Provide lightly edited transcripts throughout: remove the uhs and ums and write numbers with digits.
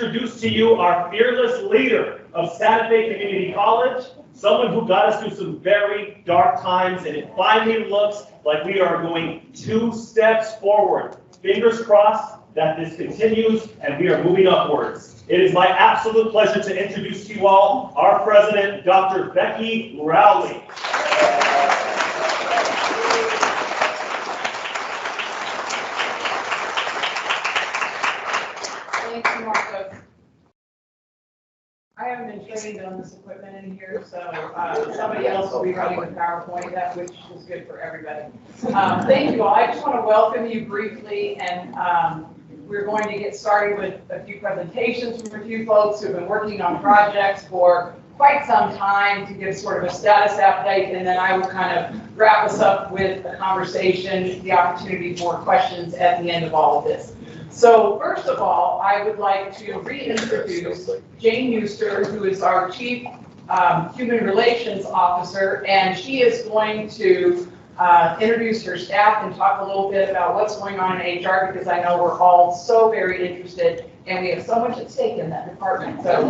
Introduce to you our fearless leader of Santa Fe Community College, someone who got us through some very dark times, and it finally looks like we are going 2 steps forward. Fingers crossed that this continues and we are moving upwards. It is my absolute pleasure to introduce to you all our president, Dr. Becky Rowley. Thank you, Marco. I haven't been trained on this equipment in here, so somebody else will be running the PowerPoint, that which is good for everybody. Thank you all. I just want to welcome you briefly, and we're going to get started with a few presentations from a few folks who have been working on projects for quite some time to give sort of a status update, and then I will kind of wrap us up with a conversation, the opportunity for questions at the end of all of this. So first of all, I would like to reintroduce Jane Newster, who is our Chief Human Relations Officer, and she is going to introduce her staff and talk a little bit about what's going on in HR, because I know we're all so very interested and we have so much at stake in that department. So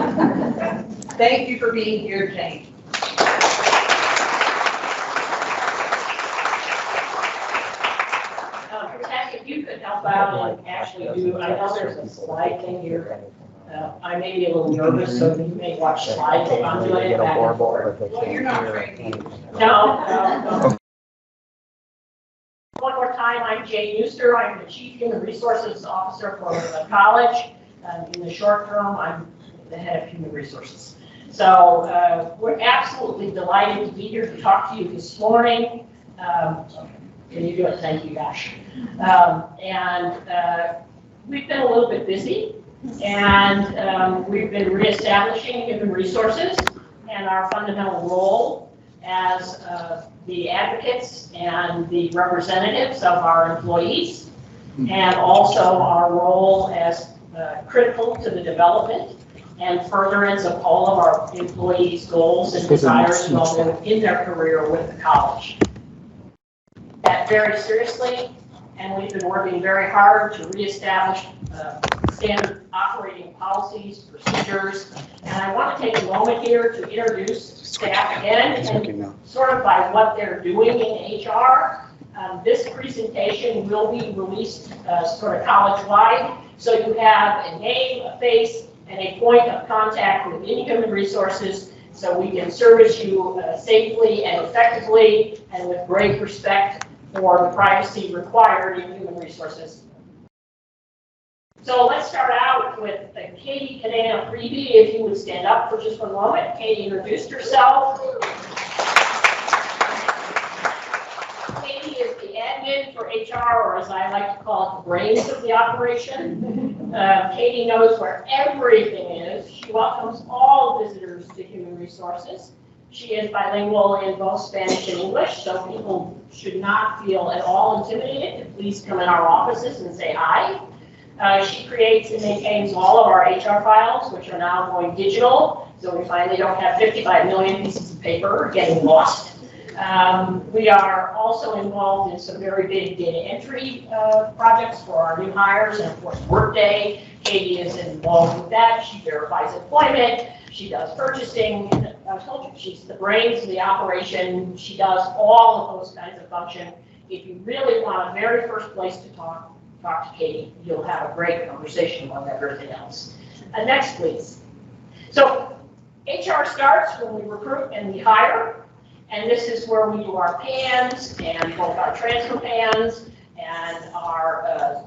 thank you for being here, Jane. If you could help out and actually do, I know there's a slide thing here. I may be a little nervous, so you may watch slides if I'm doing it back and forth. Well, you're not trained. No. One more time, I'm Jane Newster. I'm the Chief Human Resources Officer for the college. In the short term, I'm the head of Human Resources. So we're absolutely delighted to be here to talk to you this morning. Can you do it? Thank you, Josh. We've been a little bit busy, and we've been reestablishing human resources and our fundamental role as the advocates and the representatives of our employees, and also our role as critical to the development and furtherance of all of our employees' goals and desires while they're in their career with the college. That very seriously, and we've been working very hard to reestablish standard operating policies, procedures, and I want to take a moment here to introduce staff again, and sort of by what they're doing in HR. This presentation will be released sort of college-wide, so you have a name, a face, and a point of contact within Human Resources, so we can service you safely and effectively and with great respect for the privacy required in Human Resources. So let's start out with Katie Cadena Freebie. If you would stand up for just one moment. Katie introduced herself. Katie is the admin for HR, or as I like to call it, the brains of the operation. Katie knows where everything is. She welcomes all visitors to Human Resources. She is bilingual in both Spanish and English, so people should not feel at all intimidated to please come in our offices and say hi. She creates and maintains all of our HR files, which are now going digital, so we finally don't have 55 million pieces of paper getting lost. We are also involved in some very big data entry projects for our new hires, and of course Workday. Katie is involved with that. She verifies employment. She does purchasing. I told you, she's the brains of the operation. She does all of those kinds of functions. If you really want a very first place to talk to Katie. You'll have a great conversation about everything else. Next, please. So HR starts when we recruit and we hire, and this is where we do our PANs and both our transfer PANs and our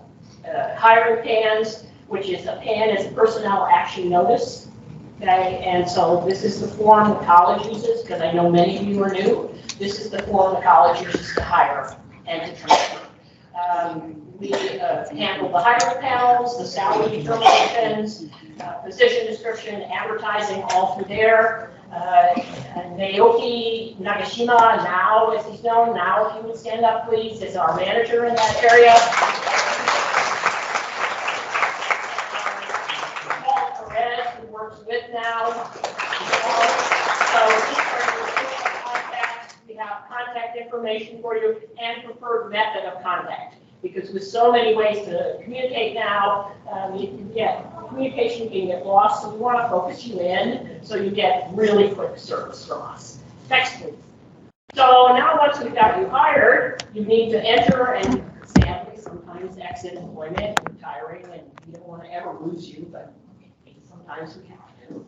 hiring PANs, which is a PAN is a personnel action notice. Okay, and so this is the form the college uses, because I know many of you are new. This is the form the college uses to hire and to transfer. We handle the hiring panels, the salary determinations, position description, advertising, all through there. Naoki Nagashima, now as he's known, now if you would stand up please, is our manager in that area. Paul Perez, who works with now. So these are your contacts. We have contact information for you and preferred method of contact. Because with so many ways to communicate now, communication can get lost, so we want to focus you in so you get really quick service from us. Next, please. So now once we've got you hired, you need to enter and sadly sometimes exit employment, retiring, and we don't want to ever lose you, but sometimes we have to.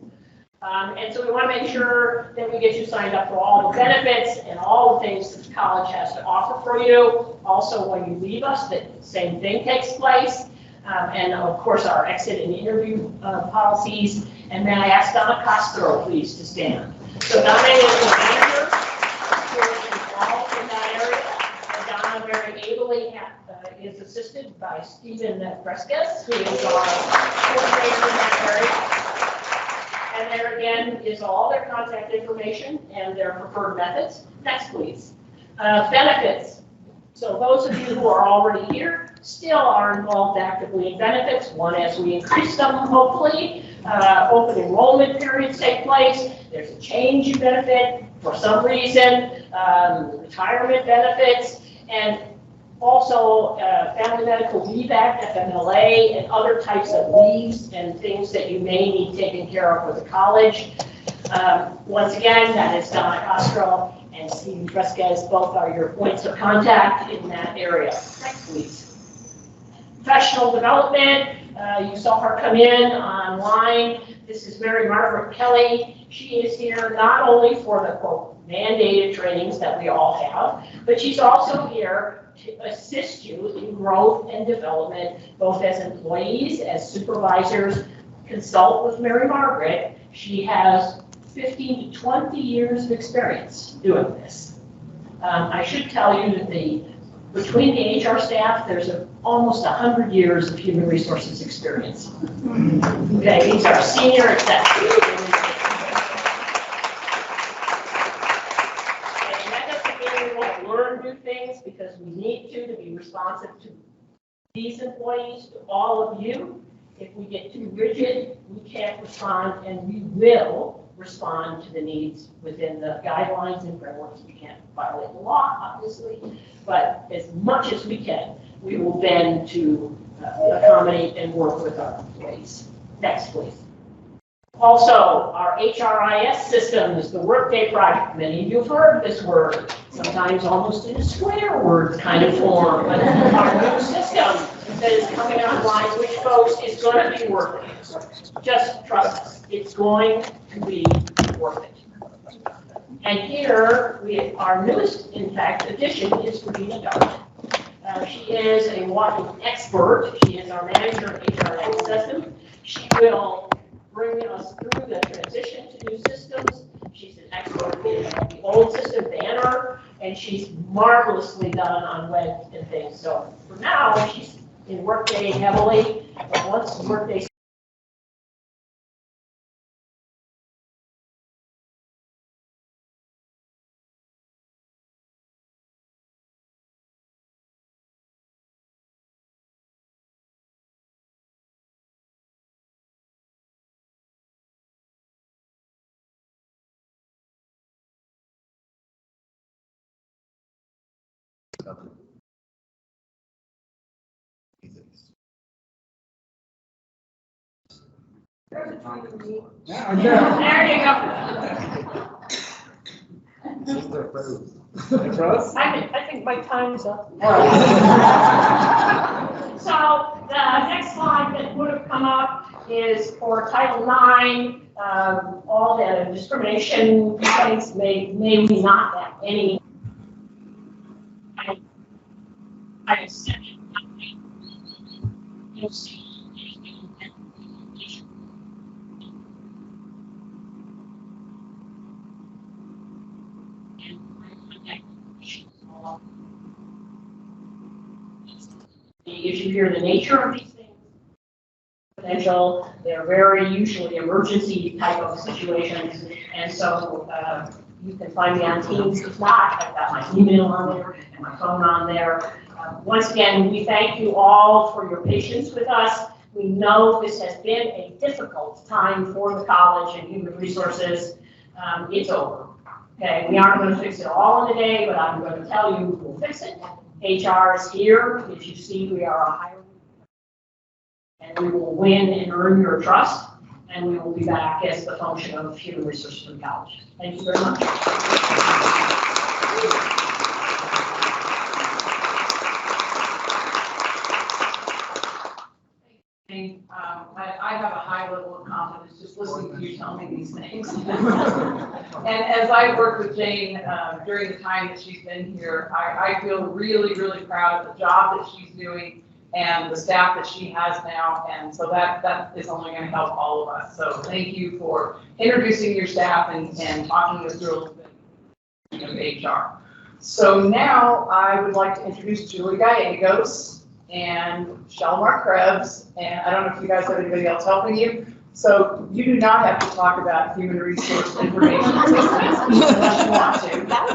And so we want to make sure that we get you signed up for all the benefits and all the things that the college has to offer for you. Also, when you leave us, the same thing takes place. And of course, our exit and interview policies. And then I ask Donna Castro, please, to stand. So Donna is the manager who is involved in that area. And Donna very ably is assisted by Stephen Fresquez, who is our coordinator in that area. And there again is all their contact information and their preferred methods. Next, please. Benefits. So those of you who are already here still are involved actively in benefits. One, as we increase them, hopefully, open enrollment periods take place. There's a change in benefit for some reason, retirement benefits, and also Family Medical Leave Act, FMLA, and other types of leaves and things that you may need taken care of with the college. Once again, that is Donna Castro and Stephen Fresquez. Both are your points of contact in that area. Next, please. Professional development. You saw her come in online. This is Mary Margaret Kelly. She is here not only for the, quote, mandated trainings that we all have, but she's also here to assist you in growth and development, both as employees, as supervisors. Consult with Mary Margaret. She has 15 to 20 years of experience doing this. I should tell you that between the HR staff, there's almost 100 years of human resources experience. Okay, these are senior executives. And that doesn't mean we won't learn new things, because we need to be responsive to these employees, to all of you. If we get too rigid, we can't respond, and we will respond to the needs within the guidelines and frameworks. We can't violate the law, obviously, but as much as we can, we will bend to accommodate and work with our employees. Next, please. Also, our HRIS system is the Workday project. Many of you have heard this word, sometimes almost in a swear word kind of form, but our new system that is coming online, which, folks, is going to be worth it. Just trust us. It's going to be worth it. And here, our newest, in fact, addition is Regina Dart. She is a walking expert. She is our manager of HRIS system. She will bring us through the transition to new systems. She's an expert in the old system, Banner, and she's marvelously done on web and things. So for now, she's in Workday heavily, but once Workday There you go. I think my time's up. So the next slide that would have come up is for Title IX. All the discrimination complaints may we not have any. I said it. You'll see. The issue here, the nature of these things, potential, they're very usually emergency type of situations, and so you can find me on Teams. If not, I've got my email on there and my phone on there. Once again, we thank you all for your patience with us. We know this has been a difficult time for the college and human resources. It's over. Okay, we aren't going to fix it all in a day, but I'm going to tell you we'll fix it. HR is here. As you see, we are a hiring and we will win and earn your trust, and we will be back as the function of human resources in college. Thank you very much. I have a high level of confidence just listening to you tell me these things. And as I worked with Jane during the time that she's been here, I feel really, really proud of the job that she's doing and the staff that she has now. And so that is only going to help all of us. So thank you for introducing your staff and talking us through a little bit of HR. So now I would like to introduce Julie Gallegos and Shalmar Krebs, and I don't know if you guys have anybody else helping you. So you do not have to talk about human resource information systems unless you want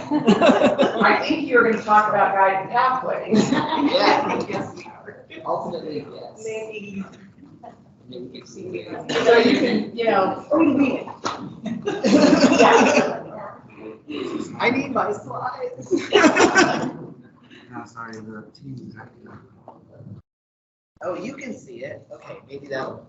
to. I think you're going to talk about guided pathways. Yeah. Ultimately, yes. Maybe. Maybe. So you can, yeah. I need my slides. No, sorry, the team is acting up. Oh, you can see it. Okay, maybe that'll.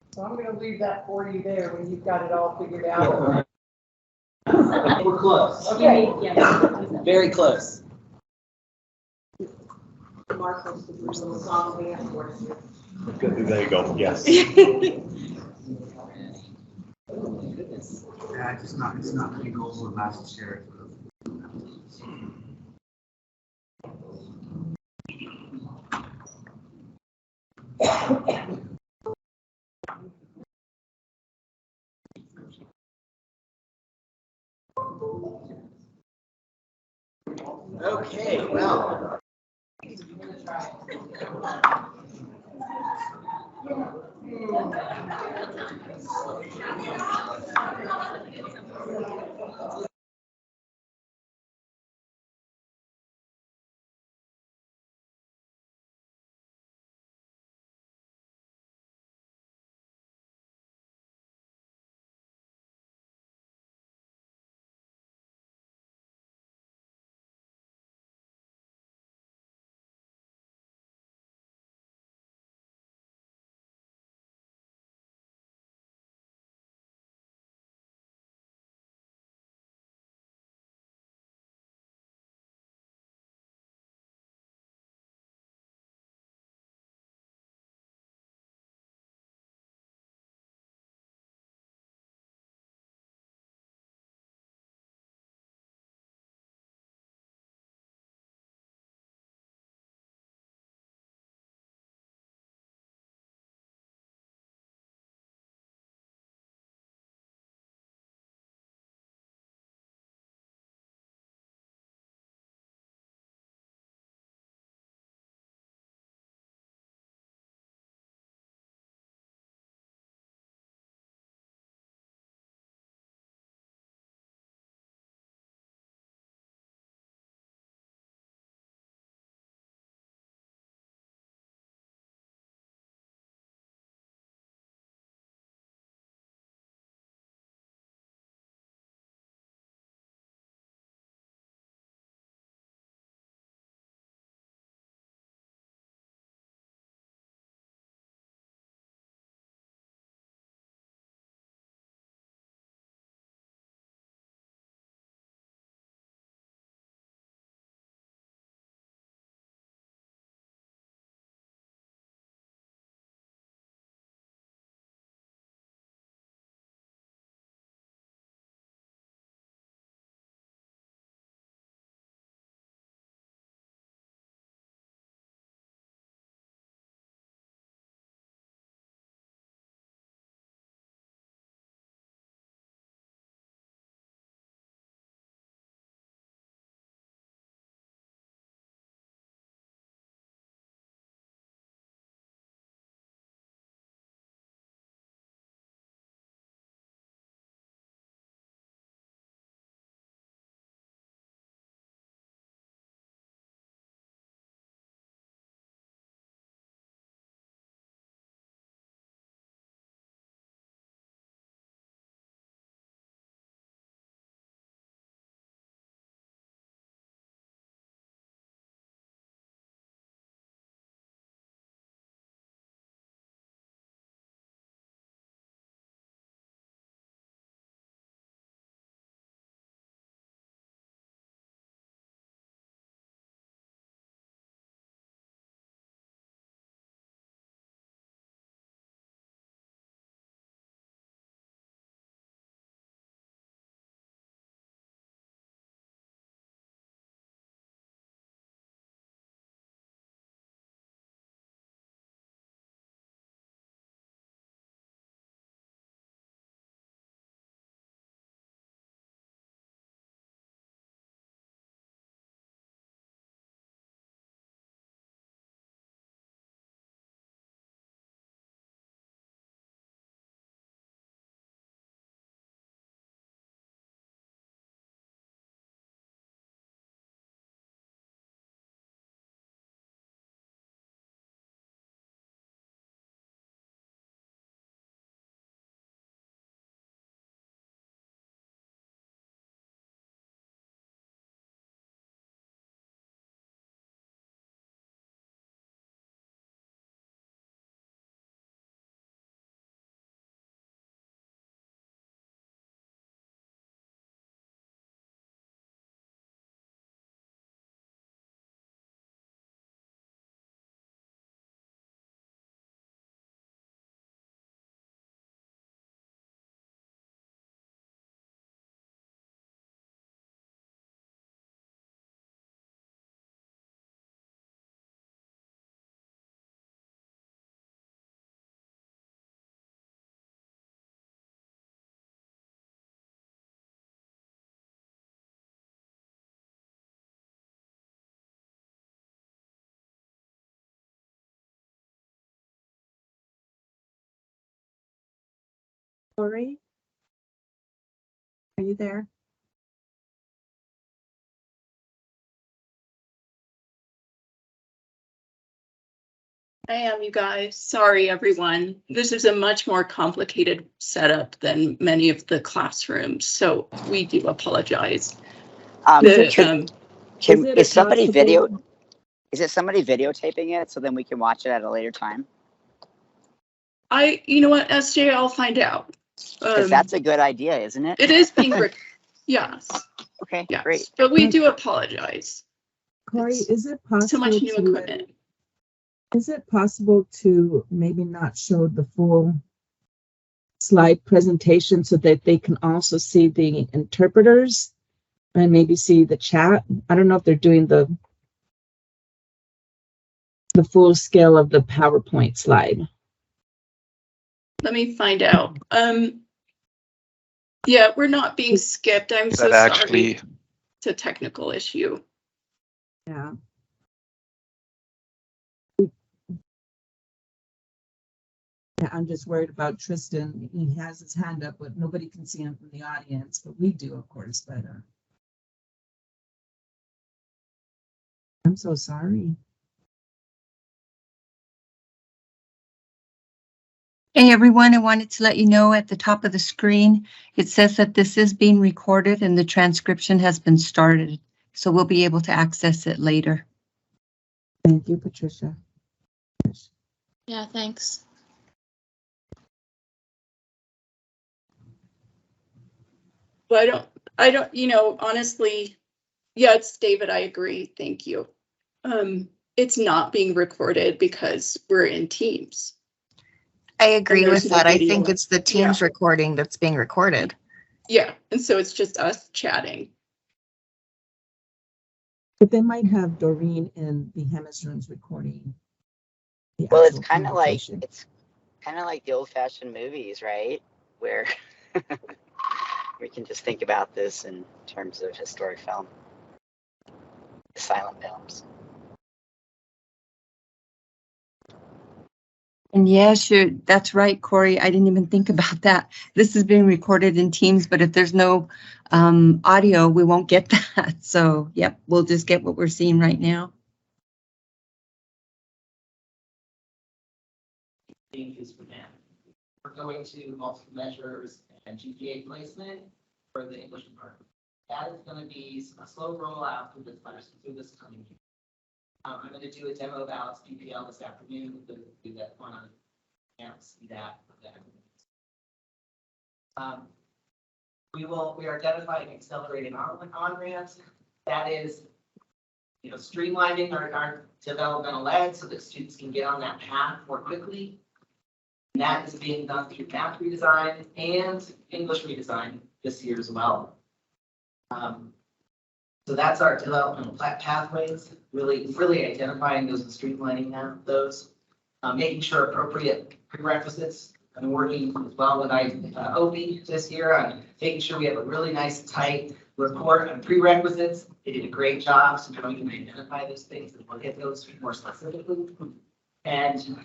So I'm going to leave that for you there when you've got it all figured out. We're close. Okay. Very close. Good, there you go, yes. Oh my goodness. Yeah, it's not many goals with last share. Okay, well. Lori? Are you there? I am, you guys. Sorry, everyone. This is a much more complicated setup than many of the classrooms, so we do apologize. Is somebody videotaping it so then we can watch it at a later time? You know what, SJ, I'll find out. Because that's a good idea, isn't it? It is being yes. Okay, Yes, great. but we do apologize. Corey, It's is it possible so much new to, equipment. is it possible to maybe not show the full slide presentation so that they can also see the interpreters and maybe see the chat? I don't know if they're doing the full scale of the PowerPoint slide. Let me find out. Yeah, we're not being skipped. I'm so sorry. It's a technical issue. Yeah. Yeah, I'm just worried about Tristan. He has his hand up, but nobody can see him from the audience, but we do, of course, but I'm so sorry. Hey everyone, I wanted to let you know at the top of the screen, it says that this is being recorded and the transcription has been started. So we'll be able to access it later. Thank you, Patricia. Yeah, thanks. But I don't, honestly, yeah, it's David, I agree. Thank you. It's not being recorded because we're in Teams. I agree with that. I think video. it's the Teams recording that's being recorded. Yeah, and so it's just us chatting. But they might have Doreen and the Hemis rooms recording. Well, it's kind of like the old-fashioned movies, right? Where we can just think about this in terms of historic film, silent films. And yeah, sure, that's right, Corey. I didn't even think about that. This is being recorded in Teams, but if there's no audio, we won't get that. So, yep, we'll just get what we're seeing right now. Is for them. We're going to multiple measures and GPA placement for the English department. That is going to be a slow rollout through this coming year. I'm going to do a demo of Alex PPL this afternoon. We're going to do that one on campus. See that. We are identifying accelerated on-ramps. That is, streamlining our developmental ed so that students can get on that path more quickly. And that is being done through math redesign and English redesign this year as well. So that's our developmental pathways, really identifying those and streamlining those, making sure appropriate prerequisites. I'm working as well with OB this year on making sure we have a really nice tight report on prerequisites. They did a great job, so now we can identify those things and we'll hit those more specifically. And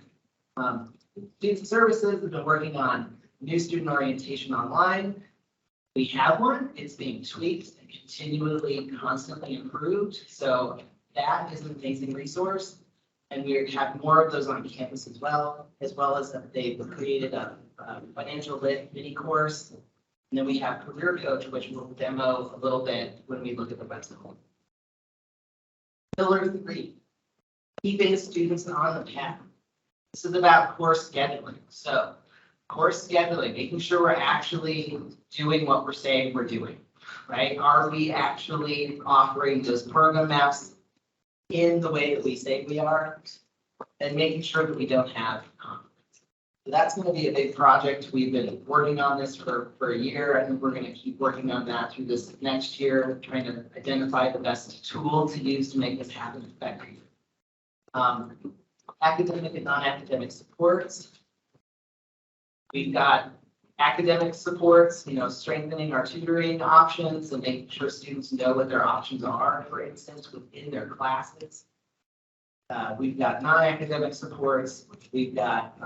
student services have been working on new student orientation online. We have one, it's being tweaked and continually, constantly improved. So that is an amazing resource. And we have more of those on campus as well as they've created a financial lit mini course. And then we have Career Coach, which we'll demo a little bit when we look at the website. Pillar 3, keeping students on the path. This is about course scheduling. So course scheduling, making sure we're actually doing what we're saying we're doing, right? Are we actually offering those program maps in the way that we say we are, and making sure that we don't have conflicts. So that's going to be a big project. We've been working on this for a year, and we're going to keep working on that through this next year, trying to identify the best tool to use to make this happen effectively. Academic and non-academic supports. We've got academic supports, strengthening our tutoring options and making sure students know what their options are, for instance, within their classes. We've got non-academic supports. We've got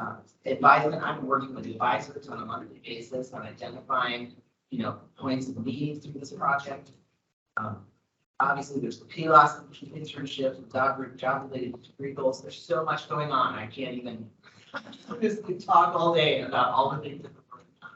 advisement. I'm working with advisors on a monthly basis on identifying, points of need through this project. Obviously, there's the PLOS internships, job-related degree goals. There's so much going on. I can't even just talk all day about all the things that we're working on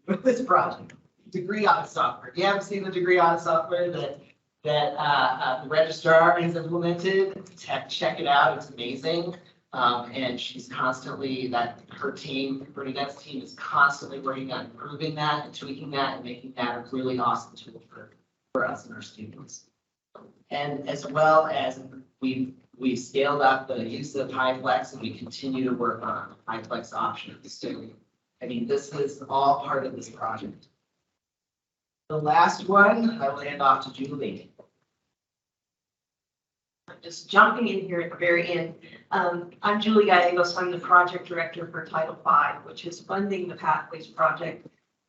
with this project. Degree audit software. If you haven't seen the degree audit software that the registrar has implemented, check it out. It's amazing. And she's constantly, her team, Bernadette's team, is constantly working on improving that and tweaking that and making that a really awesome tool for us and our students. And as well as we've scaled up the use of HighFlex, and we continue to work on HighFlex options. So, I mean, this is all part of this project. The last one, I will hand off to Julie. Just jumping in here at the very end. I'm Julie Gallegos. I'm the project director for Title V, which is funding the Pathways project.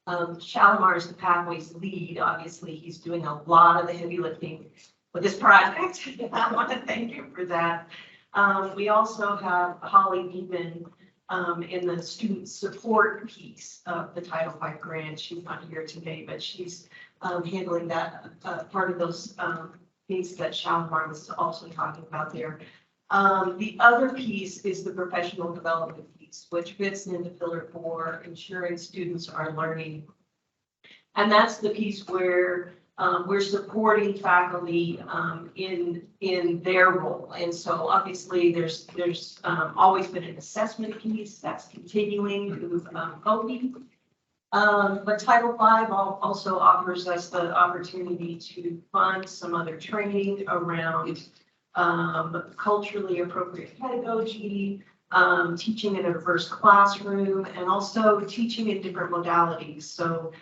Shalimar is the Pathways lead. Obviously, he's doing a lot of the heavy lifting with this project. I want to thank him for that. We also have Holly Beeman in the student support piece of the Title V grant. She's not here today, but she's handling that part of those things that Shalimar was also talking about there. The other piece is the professional development piece, which fits into Pillar 4, ensuring students are learning. And that's the piece where we're supporting faculty in their role. And so obviously there's always been an assessment piece that's continuing with OPI. But Title V also offers us the opportunity to fund some other training around culturally appropriate pedagogy, teaching in a diverse classroom, and also teaching in different modalities. So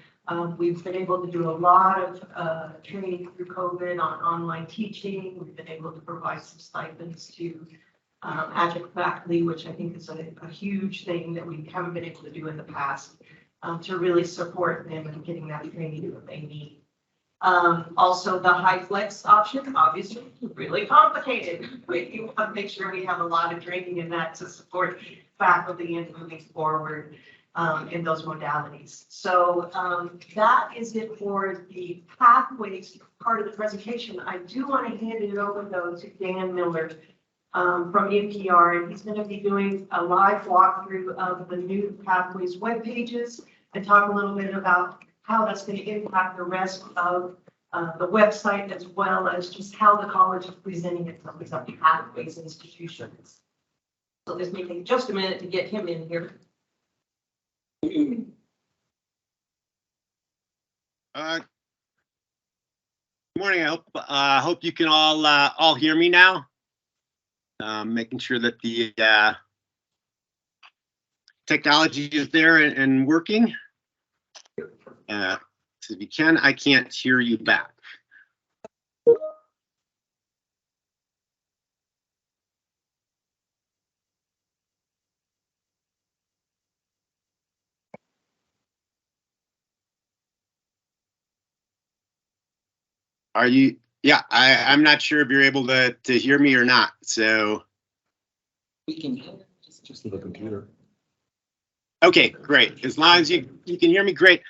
we've been able to do a lot of training through COVID on online teaching. We've been able to provide some stipends to adjunct faculty, which I think is a huge thing that we haven't been able to do in the past, to really support them in getting that training that they need. Also, the HighFlex option, obviously, really complicated. We want to make sure we have a lot of training in that to support faculty and moving forward in those modalities. So that is it for the Pathways part of the presentation. I do want to hand it over, though, to Dan Miller from NPR, and he's going to be doing a live walkthrough of the new Pathways web pages and talk a little bit about how that's going to impact the rest of the website, as well as just how the college is presenting itself as a Pathways institutions. So this may take just a minute to get him in here. Good morning. I hope you can all hear me now. Making sure that the technology is there and working. So if you can, I can't hear you back. Are you? Yeah, I'm not sure if you're able to hear me or not. So We can just to the computer. Okay, great. As long as you can hear me, great.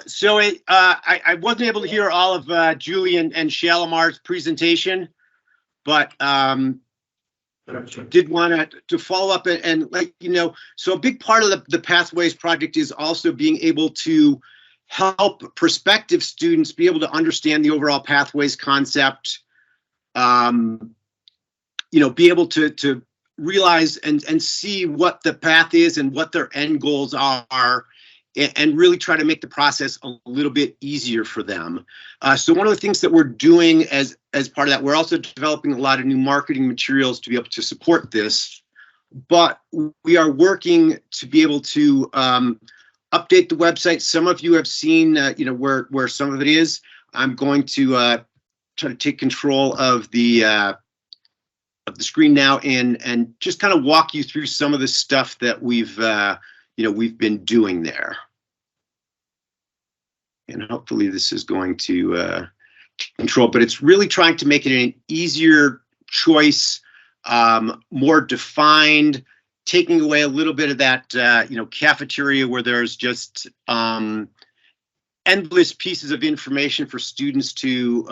So I wasn't able to hear all of Julie and Shalimar's presentation, but did want to follow up and let you know. So a big part of the Pathways project is also being able to help prospective students be able to understand the overall Pathways concept, be able to realize and see what the path is and what their end goals are, and really try to make the process a little bit easier for them. So one of the things that we're doing as part of that, we're also developing a lot of new marketing materials to be able to support this, but we are working to be able to update the website. Some of you have seen, where some of it is. I'm going to try to take control of the screen now and just kind of walk you through some of the stuff that we've been doing there. And hopefully this is going to control, but it's really trying to make it an easier choice more defined, taking away a little bit of that, cafeteria where there's just endless pieces of information for students to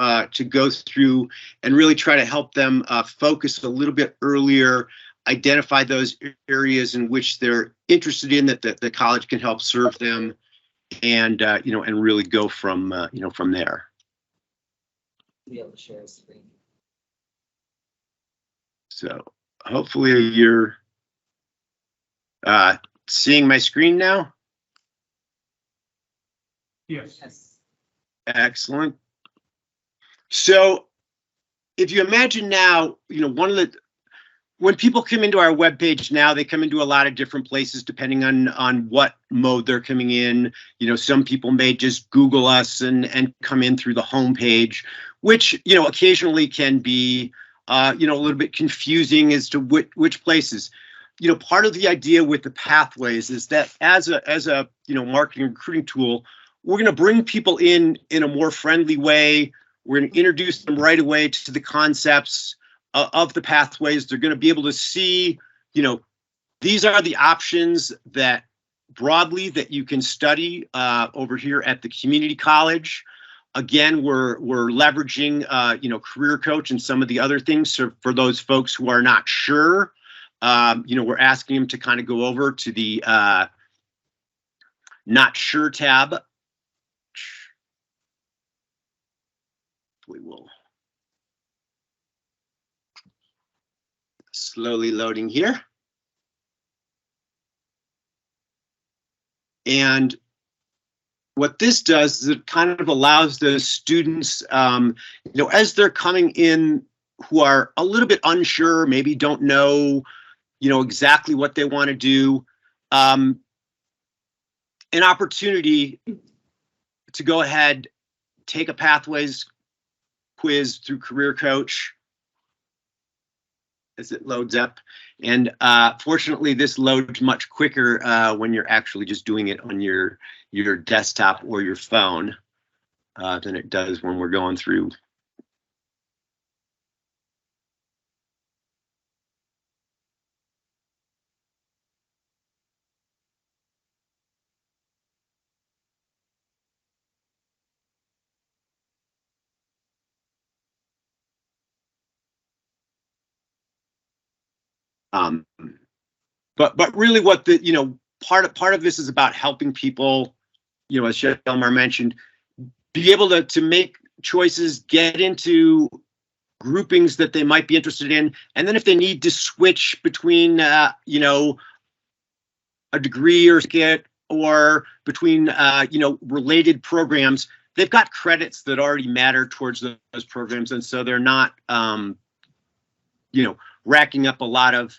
go through, and really try to help them focus a little bit earlier, identify those areas in which they're interested in that the college can help serve them, and and really go from from there. Be able to share a screen. So hopefully you're seeing my screen now. Yes. Excellent. So if you imagine now, when people come into our webpage now, they come into a lot of different places depending on what mode they're coming in. Some people may just Google us and come in through the homepage, which, occasionally can be, a little bit confusing as to which places. Part of the idea with the pathways is that as a marketing recruiting tool, we're going to bring people in a more friendly way. We're going to introduce them right away to the concepts of the pathways. They're going to be able to see, these are the options that broadly that you can study over here at the community college. Again, we're leveraging, Career Coach and some of the other things. So for those folks who are not sure, we're asking them to kind of go over to the Not Sure tab. We will slowly loading here. And what this does is it kind of allows the students, as they're coming in, who are a little bit unsure, maybe don't know, exactly what they want to do, an opportunity to go ahead, take a pathways quiz through Career Coach as it loads up. And fortunately, this loads much quicker when you're actually just doing it on your desktop or your phone than it does when we're going through. But really what the, part of this is about helping people, as Elmar mentioned, be able to make choices, get into groupings that they might be interested in. And then if they need to switch between, a degree or skit or between, related programs, they've got credits that already matter towards those programs. And so they're not, racking up a lot of,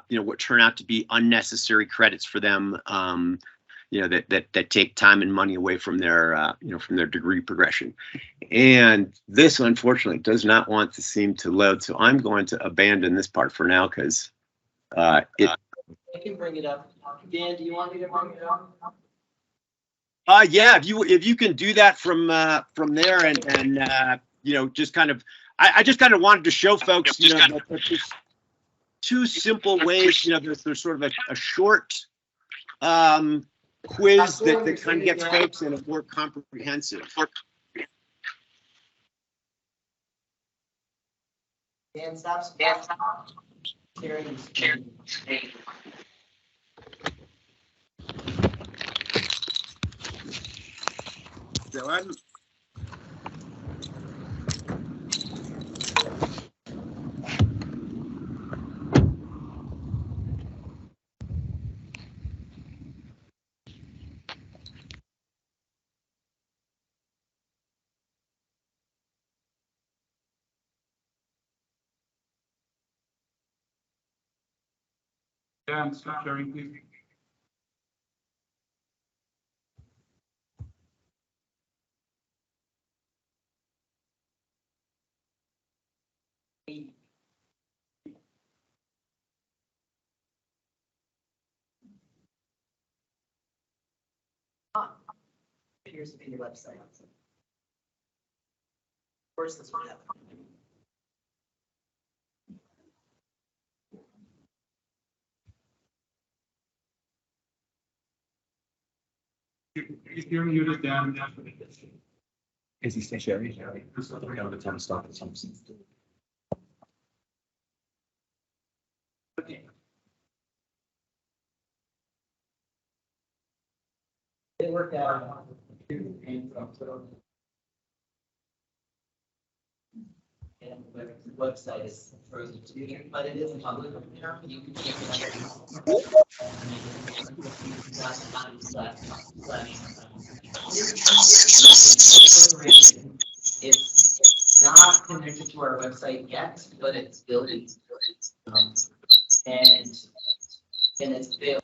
what turn out to be unnecessary credits for them, that take time and money away from their, from their degree progression. And this, unfortunately, does not want to seem to load. So I'm going to abandon this part for now because I can bring it up. Dan, do you want me to bring it up? Yeah, if you can do that from there and just kind of, I just kind of wanted to show folks, that there's two simple ways, there's sort of a short quiz that kind of gets folks in a more comprehensive. Dan, stop sharing the screen. So I'm Dan, stop sharing, please. Here's the website. Where's this one? You're muted down. Is he still sharing? There's another kind of a ton of stuff. Okay. They work out. And the website is frozen too, but it is public. You can check it out. It's not connected to our website yet, but it's building. And it's built.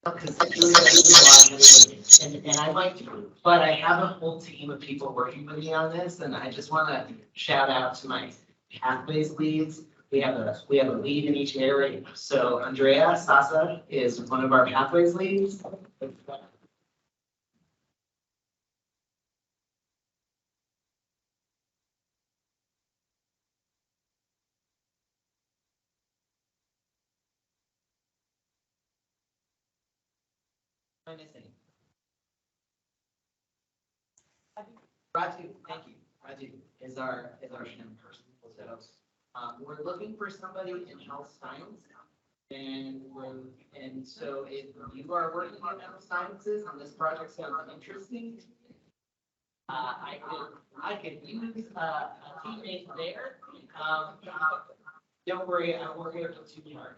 And I like to, but I have a whole team of people working with me on this, and I just want to shout out to my pathways leads. We have a lead in each area. So Andrea Sasa is one of our pathways leads. Raju, thank you. Raju is our STEM person. So we're looking for somebody in health science, and so if you are working in health sciences and this project sounds interesting, I could use a teammate there. Don't worry, I won't work too hard.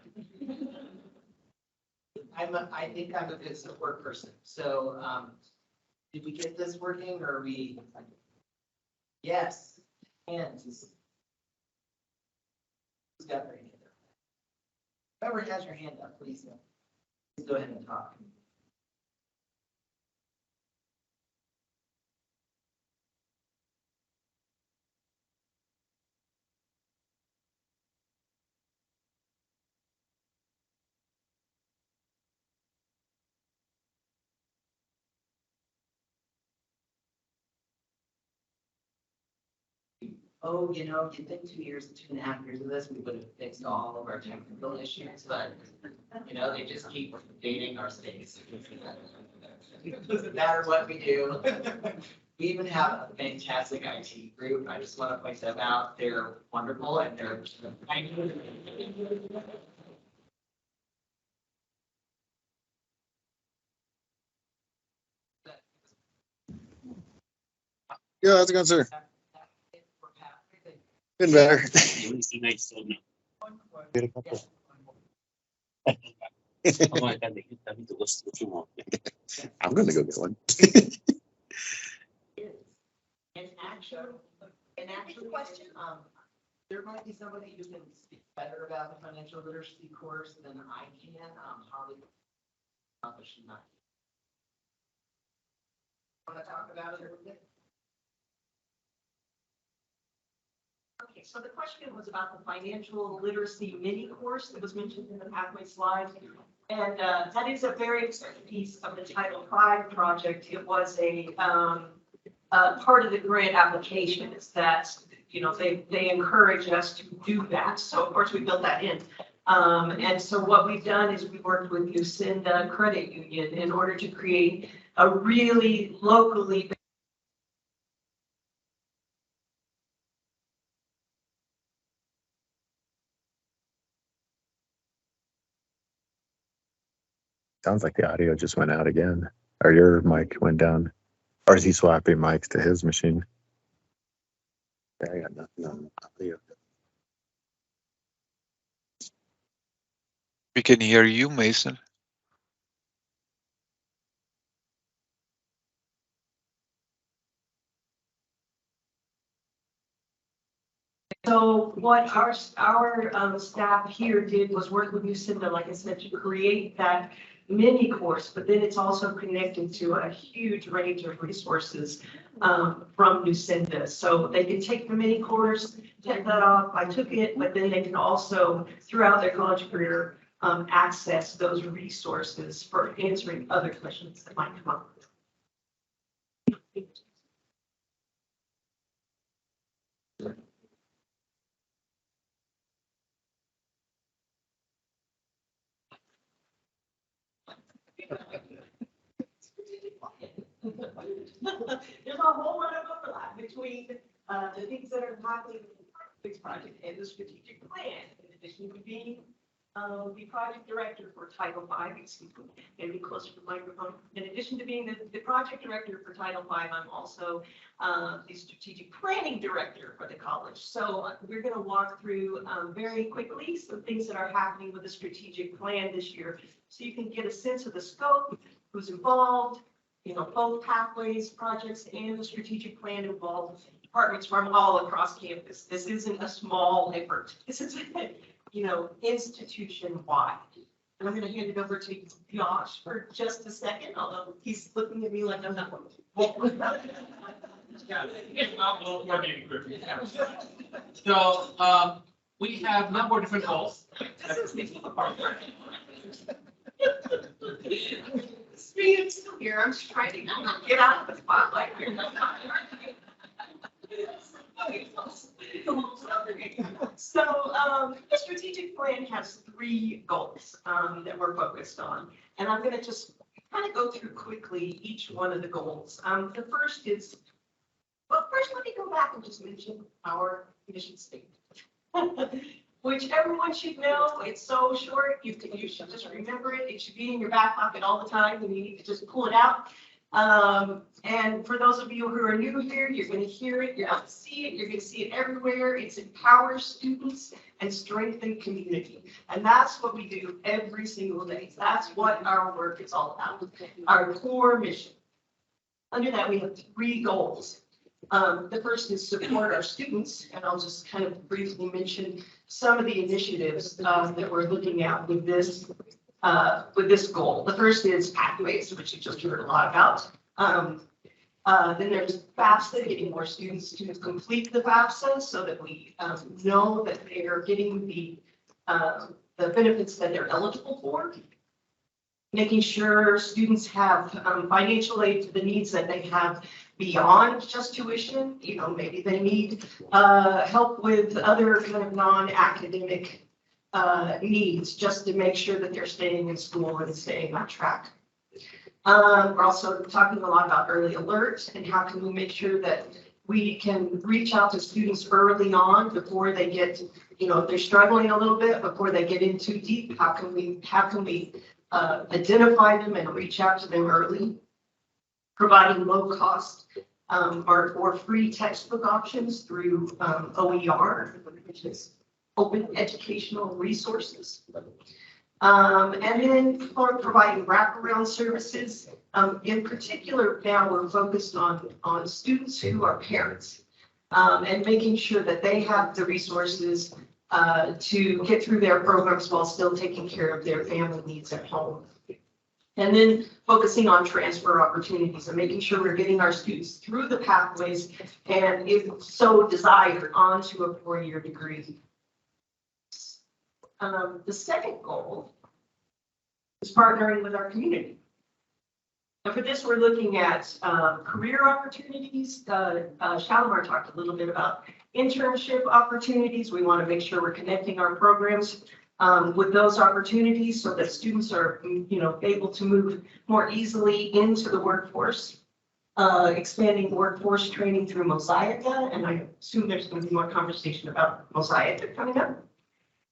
I think I'm a good support person. So did we get this working, or are we? Yes. Hands. Who's got their hand up? Whoever has your hand up, please go ahead and talk. Oh, you'd think 2.5 years of this, we would have fixed all of our technical issues, but, they just keep dating our states. It doesn't matter what we do. We even have a fantastic IT group. I just want to point them out. They're wonderful, and they're. Yeah, how's it going, sir? Been better. Get a couple. I'm gonna go get one. And actually, there might be somebody who can speak better about the financial literacy course than I can. Holly, but she's not. Want to talk about it a little bit? Okay, so the question was about the financial literacy mini course that was mentioned in the pathway slide. And that is a very important piece of the Title V project. It was a part of the grant application is that, they encourage us to do that. So of course we built that in. And so what we've done is we worked with Lucinda Credit Union in order to create a really locally Sounds like the audio just went out again, or your mic went down, or is he swapping mics to his machine? Yeah, I got nothing on audio. We can hear you, Mason. So what our staff here did was work with Lucinda, like I said, to create that mini course, but then it's also connected to a huge range of resources from Lucinda. So they can take the mini course, check that off. I took it, but then they can also, throughout their college career, access those resources for answering other questions that might come up. There's a whole lot of overlap between the things that are happening in the Pathways project and the strategic plan. In addition to being the project director for Title V, excuse me, and be closer to the microphone. In addition to being the project director for Title V, I'm also the strategic planning director for the college. So we're going to walk through very quickly some things that are happening with the strategic plan this year, so you can get a sense of the scope, who's involved. You know, both Pathways projects and the strategic plan involve departments from all across campus. This isn't a small effort. This is, you know, institution-wide. And I'm going to hand it over to Josh for just a second, although he's looking at me like I'm not. So, we have a number of different goals. Being still here, I'm just trying to get out of the spotlight. So the strategic plan has 3 goals that we're focused on, and I'm going to just kind of go through quickly each one of the goals. The first is, well, first let me go back and just mention our mission statement. Which everyone should know. It's so short, you should just remember it. It should be in your back pocket all the time, and you need to just pull it out. And for those of you who are new here, you're going to hear it, you're going to see it, you're going to see it everywhere. It's empower students and strengthen community. And that's what we do every single day. That's what our work is all about, our core mission. Under that, we have 3 goals. The first is support our students, and I'll just kind of briefly mention some of the initiatives that we're looking at with this goal. The first is Pathways, which you just heard a lot about. Then there's FAFSA, getting more students to complete the FAFSA so that we know that they are getting the benefits that they're eligible for. Making sure students have financial aid to the needs that they have beyond just tuition. You know, maybe they need help with other kind of non-academic needs, just to make sure that they're staying in school and staying on track. We're also talking a lot about early alert and how can we make sure that we can reach out to students early on before they get, you know, if they're struggling a little bit before they get in too deep. How can we identify them and reach out to them early? Providing low cost or free textbook options through OER, which is Open Educational Resources. And then for providing wraparound services. In particular, now we're focused on students who are parents and making sure that they have the resources to get through their programs while still taking care of their family needs at home. And then focusing on transfer opportunities and making sure we're getting our students through the pathways and, if so desired, onto a 4-year degree. The second goal is partnering with our community. And for this, we're looking at career opportunities. Shalimar talked a little bit about internship opportunities. We want to make sure we're connecting our programs with those opportunities so that students are, you know, able to move more easily into the workforce. Expanding workforce training through Mosaica, and I assume there's going to be more conversation about Mosaica coming up.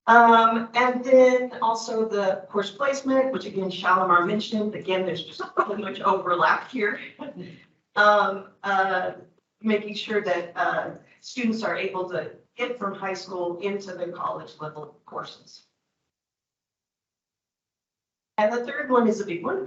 And then also the course placement, which again Shalimar mentioned. Again, there's just so much overlap here. Making sure that students are able to get from high school into the college level courses. And the third one is a big one,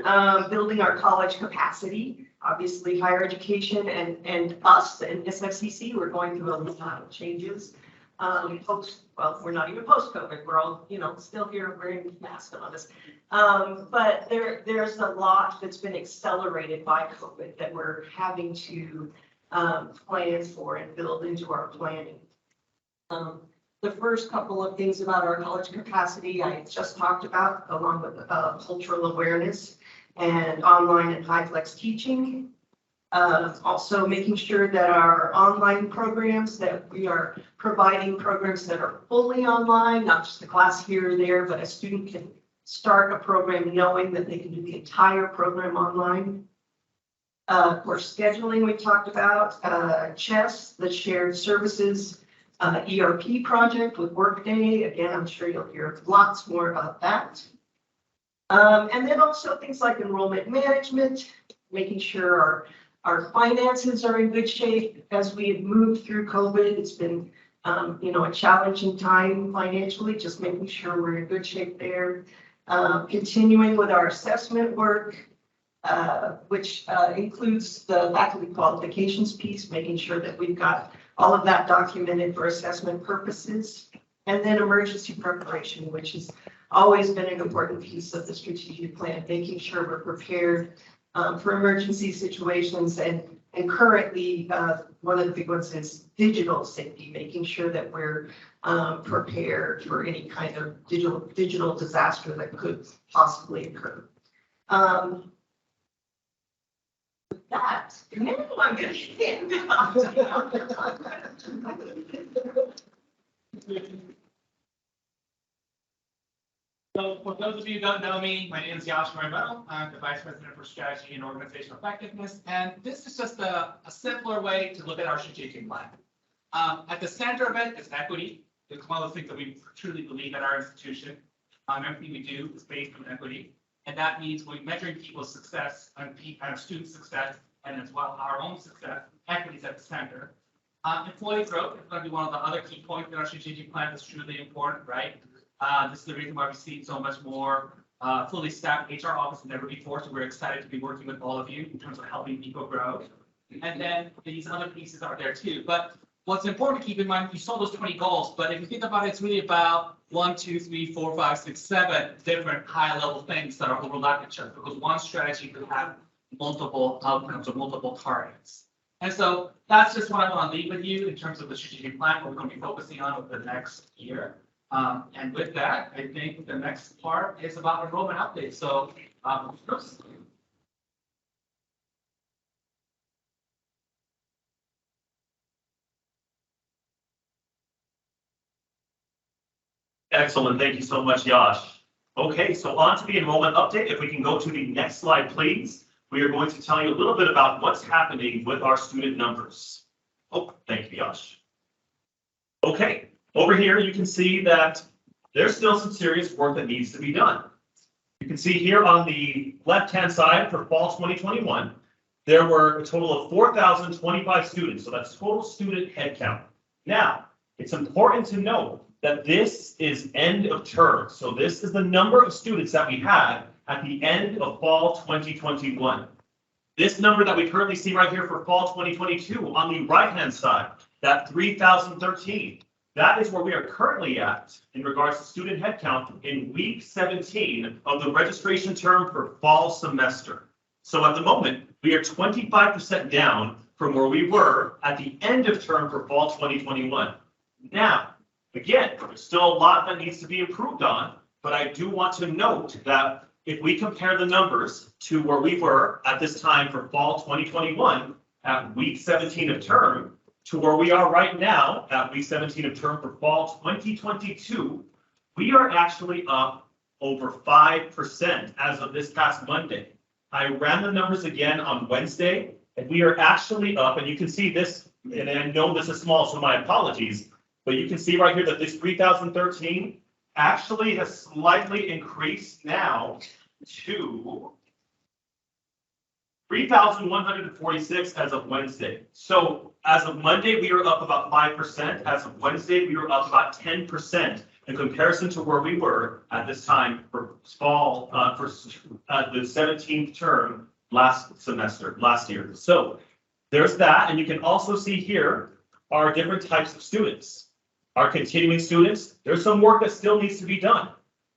building our college capacity. Obviously, higher education and us and SFCC, we're going through a lot of changes. Well, we're not even post-COVID. We're all, you know, still here wearing masks on us. But there's a lot that's been accelerated by COVID that we're having to plan for and build into our planning. The first couple of things about our college capacity I just talked about, along with cultural awareness and online and high flex teaching. Also making sure that our online programs, that we are providing programs that are fully online, not just a class here or there, but a student can start a program knowing that they can do the entire program online. Of course, scheduling we talked about, CHESS, the shared services ERP project with Workday. Again, I'm sure you'll hear lots more about that. And then also things like enrollment management, making sure our finances are in good shape as we have moved through COVID. It's been, a challenging time financially, just making sure we're in good shape there. Continuing with our assessment work, which includes the faculty qualifications piece, making sure that we've got all of that documented for assessment purposes. And then emergency preparation, which has always been an important piece of the strategic plan, making sure we're prepared for emergency situations. And currently, one of the big ones is digital safety, making sure that we're prepared for any kind of digital disaster that could possibly occur. With that, now I'm going to hand it off to So for those of you who don't know me, my name is Yash Maribel. I'm the Vice President for Strategy and Organizational Effectiveness. And this is just a simpler way to look at our strategic plan. At the center of it is equity. It's one of the things that we truly believe at our institution. Everything we do is based on equity. And that means we're measuring people's success and our students' success, and as well our own success. Equity is at the center. Employee growth is going to be one of the other key points in our strategic plan that's truly important, right? This is the reason why we see so much more fully staffed HR office than ever before. So we're excited to be working with all of you in terms of helping people grow. And then these other pieces are there too. But what's important to keep in mind, you saw those 20 goals, but if you think about it, it's really about 1, 2, 3, 4, 5, 6, 7 different high-level things that are overlapping each other, because one strategy could have multiple outcomes or multiple targets. And so that's just what I want to leave with you in terms of the strategic plan, what we're going to be focusing on over the next year. And with that, I think the next part is about enrollment updates. So, Bruce. Excellent. Thank you so much, Yash. Okay, so on to the enrollment update. If we can go to the next slide, please. We are going to tell you a little bit about what's happening with our student numbers. Oh, thank you, Yash. Okay. Over here, you can see that there's still some serious work that needs to be done. You can see here on the left-hand side for fall 2021, there were a total of 4,025 students. So that's total student headcount. Now, it's important to note that this is end of term. So this is the number of students that we had at the end of fall 2021. This number that we currently see right here for fall 2022 on the right-hand side, that 3,013. That is where we are currently at in regards to student headcount in week 17 of the registration term for fall semester. So at the moment, we are 25% down from where we were at the end of term for fall 2021. Now, again, there's still a lot that needs to be improved on, but I do want to note that if we compare the numbers to where we were at this time for fall 2021 at week 17 of term, to where we are right now at week 17 of term for fall 2022, we are actually up over 5% as of this past Monday. I ran the numbers again on Wednesday, and we are actually up, and you can see this, and I know this is small, so my apologies, but you can see right here that this 3,013 actually has slightly increased now to 3,146 as of Wednesday. So as of Monday, we are up about 5%. As of Wednesday, we were up about 10% in comparison to where we were at this time for fall, for the 17th term last year. So there's that. And you can also see here our different types of students. Our continuing students, there's some work that still needs to be done.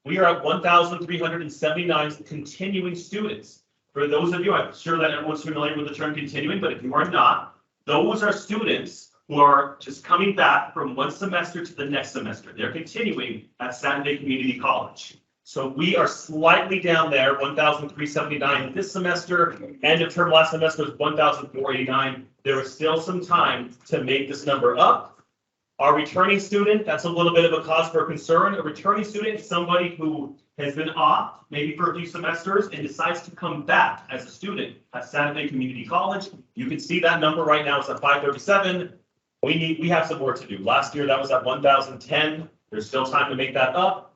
We are at 1,379 continuing students. For those of you, I'm sure that everyone's familiar with the term continuing, but if you are not, those are students who are just coming back from one semester to the next semester. They're continuing at Saturday Community College. So we are slightly down there, 1,379 this semester. End of term last semester was 1,489. There is still some time to make this number up. Our returning student, that's a little bit of a cause for concern. A returning student is somebody who has been off, maybe for a few semesters, and decides to come back as a student at Santa Fe Community College, you can see that number right now is at 537. We have some work to do. Last year, that was at 1,010. There's still time to make that up.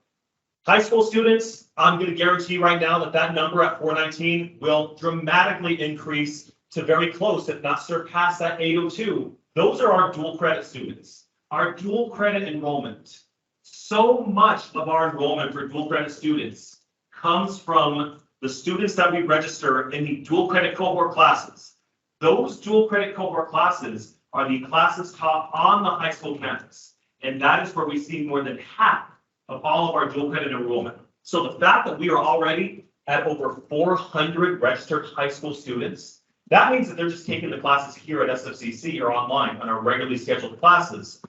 High school students, I'm going to guarantee right now that that number at 419 will dramatically increase to very close, if not surpass that 802. Those are our dual credit students. Our dual credit enrollment. So much of our enrollment for dual credit students comes from the students that we register in the dual credit cohort classes. Those dual credit cohort classes are the classes taught on the high school campus. And that is where we see more than half of all of our dual credit enrollment. So the fact that we are already at over 400 registered high school students, that means that they're just taking the classes here at SFCC or online on our regularly scheduled classes.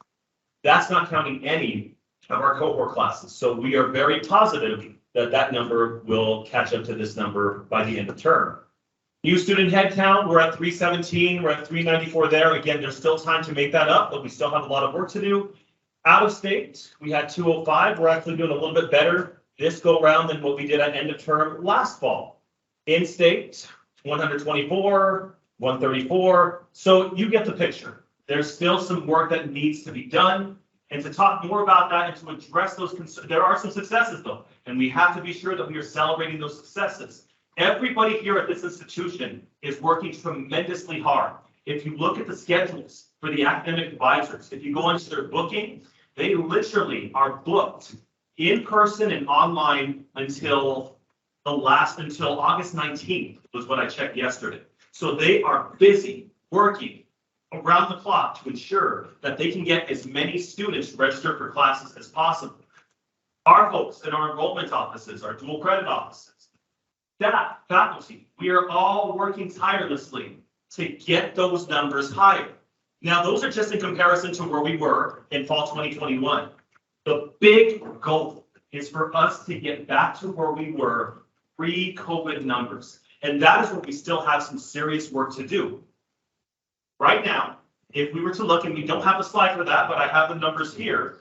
That's not counting any of our cohort classes. So we are very positive that that number will catch up to this number by the end of term. New student headcount, we're at 317, we're at 394 there. Again, there's still time to make that up, but we still have a lot of work to do. Out of state, we had 205. We're actually doing a little bit better this go round than what we did at end of term last fall. In state, 124, 134. So you get the picture. There's still some work that needs to be done. And to talk more about that and to address those concerns, there are some successes though, and we have to be sure that we are celebrating those successes. Everybody here at this institution is working tremendously hard. If you look at the schedules for the academic advisors, if you go into their booking, they literally are booked in person and online until August 19th was what I checked yesterday. So they are busy working around the clock to ensure that they can get as many students registered for classes as possible. Our folks in our enrollment offices, our dual credit offices, staff, faculty, we are all working tirelessly to get those numbers higher. Now, those are just in comparison to where we were in fall 2021. The big goal is for us to get back to where we were pre-COVID numbers. And that is where we still have some serious work to do. Right now, if we were to look, and we don't have a slide for that, but I have the numbers here.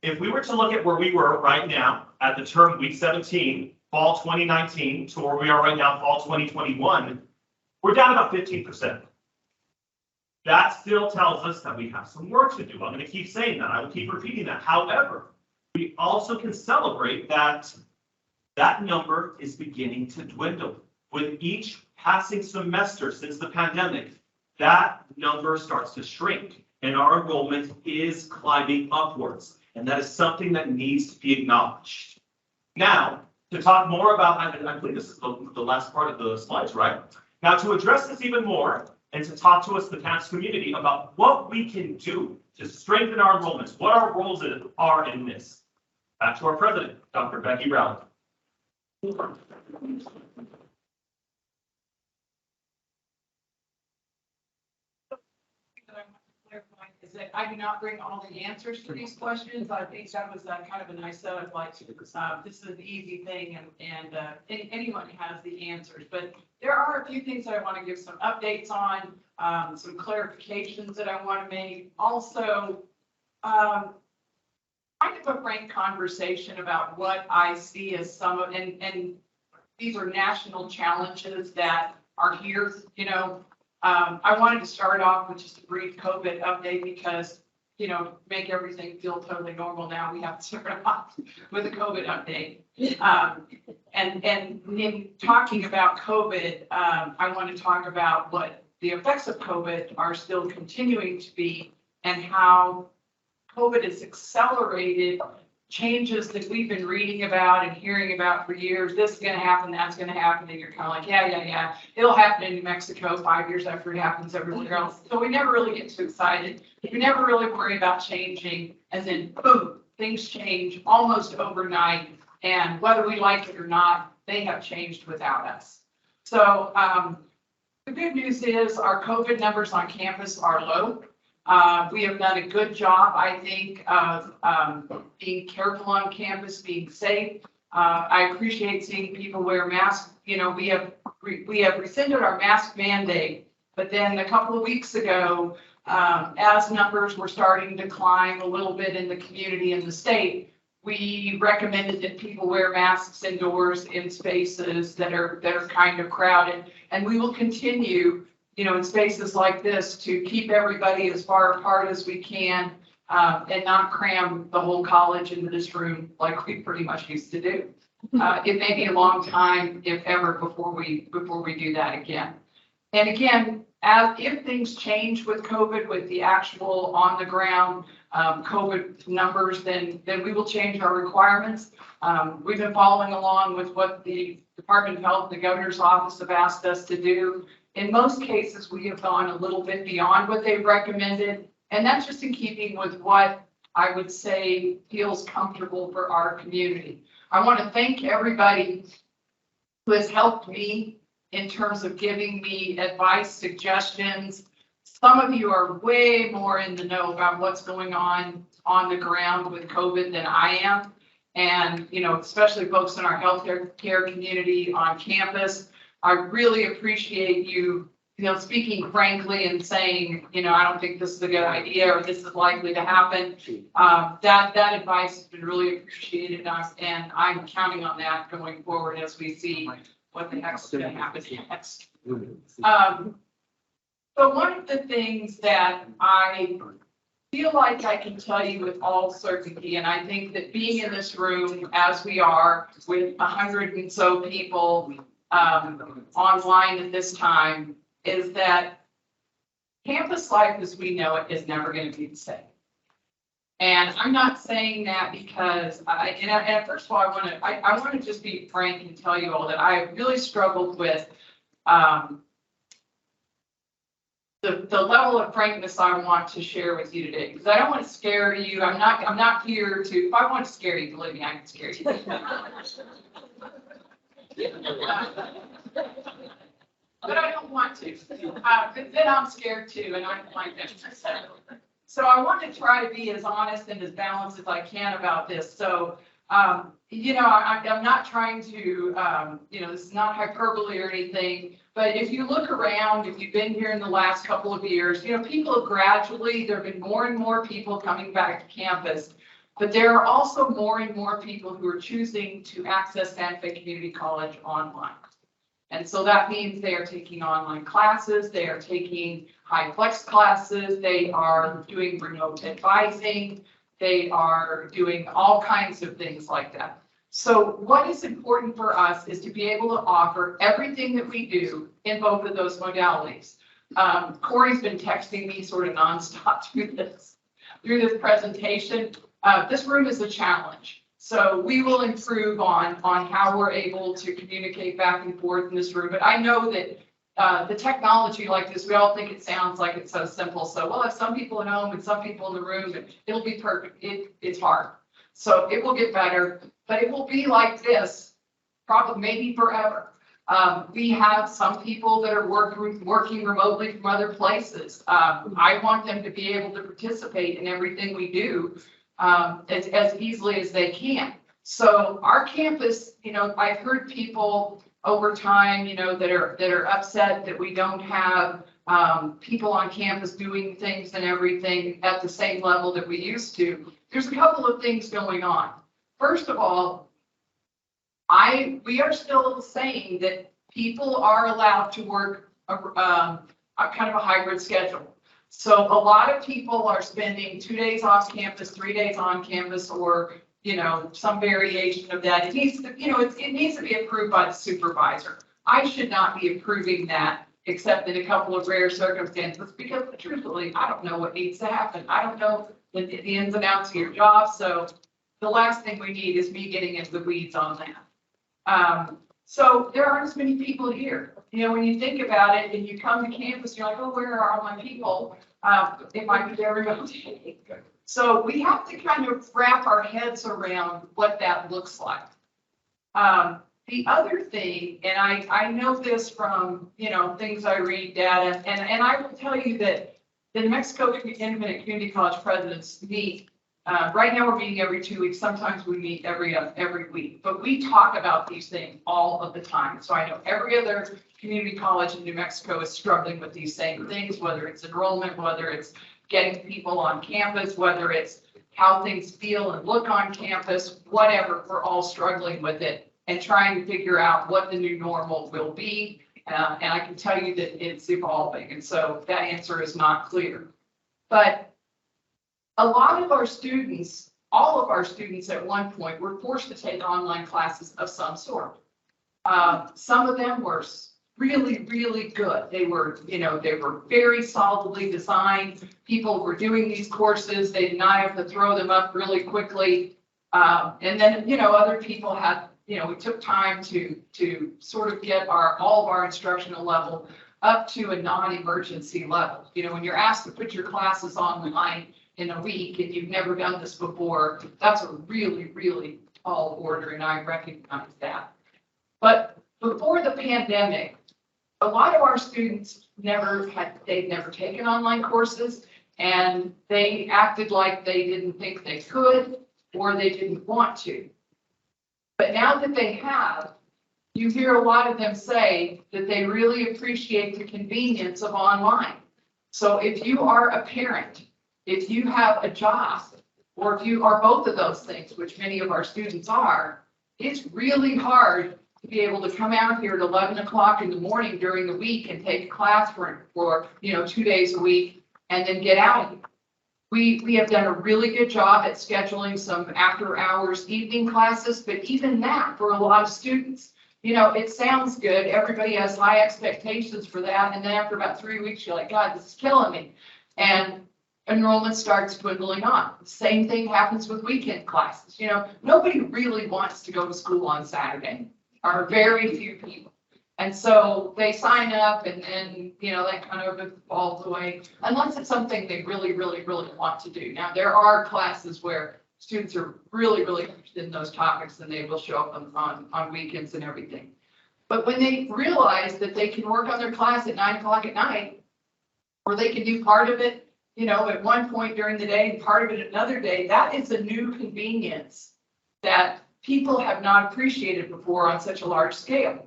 If we were to look at where we were right now at the term week 17, fall 2019, to where we are right now, fall 2021, we're down about 15%. That still tells us that we have some work to do. I'm going to keep saying that. I will keep repeating that. However, we also can celebrate that that number is beginning to dwindle. With each passing semester since the pandemic, that number starts to shrink and our enrollment is climbing upwards. And that is something that needs to be acknowledged. Now, to talk more about, I believe this is the last part of the slides, right? Now, to address this even more and to talk to us, the campus community, about what we can do to strengthen our enrollments, what our roles are in this. Back to our president, Dr. Becky Rowley. Is that I do not bring all the answers to these questions. I think that was kind of a nice setup, like this is an easy thing and anyone has the answers. But there are a few things that I want to give some updates on, some clarifications that I want to make. Also, kind of a frank conversation about what I see as some of, and these are national challenges that are here, you know. I wanted to start off with just a brief COVID update because, you know, make everything feel totally normal now. We have to start off with a COVID update. And in talking about COVID, I want to talk about what the effects of COVID are still continuing to be and how COVID has accelerated changes that we've been reading about and hearing about for years. This is going to happen, that's going to happen. And you're kind of like, yeah. It'll happen in New Mexico 5 years after it happens everywhere else. So we never really get too excited. We never really worry about changing, as in, boom, things change almost overnight. And whether we like it or not, they have changed without us. So the good news is our COVID numbers on campus are low. We have done a good job, I think, of being careful on campus, being safe. I appreciate seeing people wear masks. You know, we have rescinded our mask mandate, but then a couple of weeks ago, as numbers were starting to climb a little bit in the community and the state, We recommended that people wear masks indoors in spaces that are kind of crowded. And we will continue, in spaces like this to keep everybody as far apart as we can, and not cram the whole college into this room like we pretty much used to do. It may be a long time, if ever, before we do that again. And again, if things change with COVID, with the actual on the ground COVID numbers, then we will change our requirements. We've been following along with what the Department of Health, the governor's office have asked us to do. In most cases, we have gone a little bit beyond what they've recommended, and that's just in keeping with what I would say feels comfortable for our community. I want to thank everybody who has helped me in terms of giving me advice, suggestions. Some of you are way more in the know about what's going on the ground with COVID than I am. And, especially folks in our healthcare community on campus, I really appreciate you, speaking frankly and saying, I don't think this is a good idea or this is likely to happen. That advice has been really appreciated, and I'm counting on that going forward as we see what the heck's going to happen next. So one of the things that I feel like I can tell you with all certainty, and I think that being in this room as we are with 100 and so people online at this time, is that campus life as we know it is never going to be the same. And I'm not saying that because and first of all, I want to just be frank and tell you all that I really struggled with the level of frankness I want to share with you today, because I don't want to scare you. I'm not here to. If I want to scare you, believe me, I can scare you. But I don't want to. Then I'm scared too, and I don't like that. So I want to try to be as honest and as balanced as I can about this. So, I'm not trying to, this is not hyperbole or anything, but if you look around, if you've been here in the last couple of years, people have gradually, there have been more and more people coming back to campus, but there are also more and more people who are choosing to access Santa Fe Community College online. And so that means they are taking online classes, they are taking high flex classes, they are doing remote advising, they are doing all kinds of things like that. So what is important for us is to be able to offer everything that we do in both of those modalities. Corey's been texting me sort of nonstop through this presentation. This room is a challenge. So we will improve on how we're able to communicate back and forth in this room. But I know that the technology like this, we all think it sounds like it's so simple. So we'll have some people at home and some people in the room, and it'll be perfect. It's hard. So it will get better, but it will be like this, probably maybe forever. We have some people that are working remotely from other places. I want them to be able to participate in everything we do as easily as they can. So our campus, I've heard people over time, that are upset that we don't have people on campus doing things and everything at the same level that we used to. There's a couple of things going on. First of all, we are still saying that people are allowed to work a kind of a hybrid schedule. So a lot of people are spending 2 days off campus, 3 days on campus, or some variation of that. It needs to, it needs to be approved by the supervisor. I should not be approving that except in a couple of rare circumstances, because truthfully, I don't know what needs to happen. I don't know the ins and outs of your job. So the last thing we need is me getting into the weeds on that. So there aren't as many people here. When you think about it and you come to campus, you're like, oh, where are all my people? It might be there remotely. So we have to kind of wrap our heads around what that looks like. The other thing, and I know this from, things I read, data, and I will tell you that the New Mexico Independent Community College presidents meet. Right now we're meeting every 2 weeks. Sometimes we meet every week, but we talk about these things all of the time. So I know every other community college in New Mexico is struggling with these same things, whether it's enrollment, whether it's getting people on campus, whether it's how things feel and look on campus, whatever, we're all struggling with it and trying to figure out what the new normal will be. And I can tell you that it's evolving. And so that answer is not clear. But a lot of our students, all of our students at one point were forced to take online classes of some sort. Some of them were really, really good. They were, they were very solidly designed. People were doing these courses. They did not have to throw them up really quickly. And then, other people had, we took time to sort of get all of our instructional level up to a non-emergency level. When you're asked to put your classes online in a week and you've never done this before, that's a really, really tall order, and I recognize that. But before the pandemic, a lot of our students they'd never taken online courses, and they acted like they didn't think they could or they didn't want to. But now that they have, you hear a lot of them say that they really appreciate the convenience of online. So if you are a parent, if you have a job, or if you are both of those things, which many of our students are, it's really hard to be able to come out here at 11 o'clock in the morning during the week and take a class for 2 days a week and then get out of here. We have done a really good job at scheduling some after hours evening classes, but even that for a lot of students, it sounds good. Everybody has high expectations for that. And then after about 3 weeks, you're like, God, this is killing me. And enrollment starts dwindling on. The same thing happens with weekend classes. Nobody really wants to go to school on Saturday, or very few people. And so they sign up and then, that kind of falls away, unless it's something they really, really, really want to do. Now, there are classes where students are really, really interested in those topics and they will show up on weekends and everything. But when they realize that they can work on their class at 9 o'clock at night, or they can do part of it, at one point during the day and part of it another day, that is a new convenience that people have not appreciated before on such a large scale.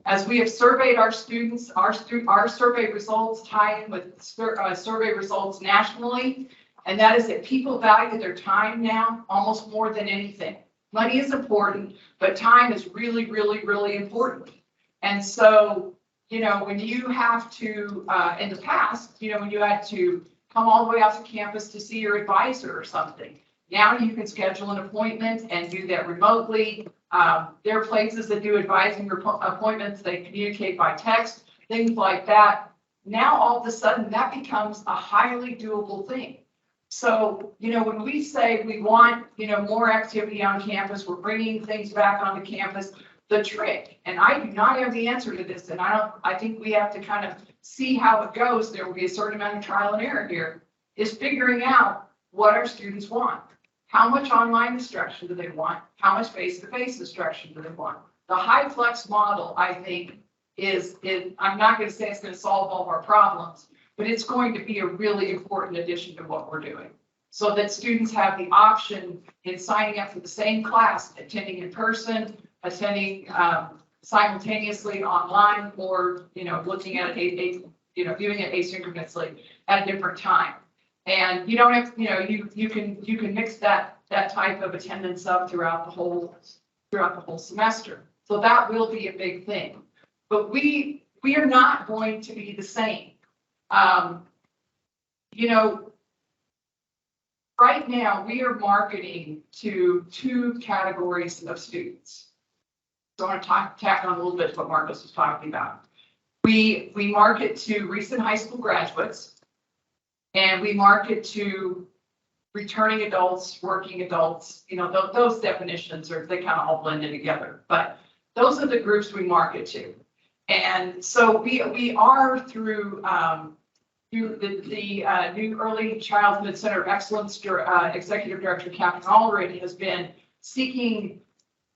As we have surveyed our students, our survey results tie in with survey results nationally, and that is that people value their time now almost more than anything. Money is important, but time is really, really, really important. And so, when you have to, in the past, when you had to come all the way out to campus to see your advisor or something, now you can schedule an appointment and do that remotely. There are places that do advising appointments. They communicate by text, things like that. Now, all of a sudden, that becomes a highly doable thing. So, when we say we want, more activity on campus, we're bringing things back onto campus, the trick, and I do not have the answer to this, and I think we have to kind of see how it goes. There will be a certain amount of trial and error here, is figuring out what our students want. How much online instruction do they want? How much face-to-face instruction do they want? The high flex model, I think, I'm not going to say it's going to solve all of our problems, but it's going to be a really important addition to what we're doing, so that students have the option in signing up for the same class, attending in person, attending simultaneously online, or looking at it, viewing it asynchronously at a different time. And you don't have, you can mix that type of attendance up throughout the whole semester. So that will be a big thing. But we are not going to be the same. Right now we are marketing to 2 categories of students. So I want to tack on a little bit to what Marcus was talking about. We market to recent high school graduates, and we market to returning adults, working adults. Those definitions they kind of all blend in together, but those are the groups we market to. And so we are through the new Early Childhood Center of Excellence Executive Director Captain Allred has been seeking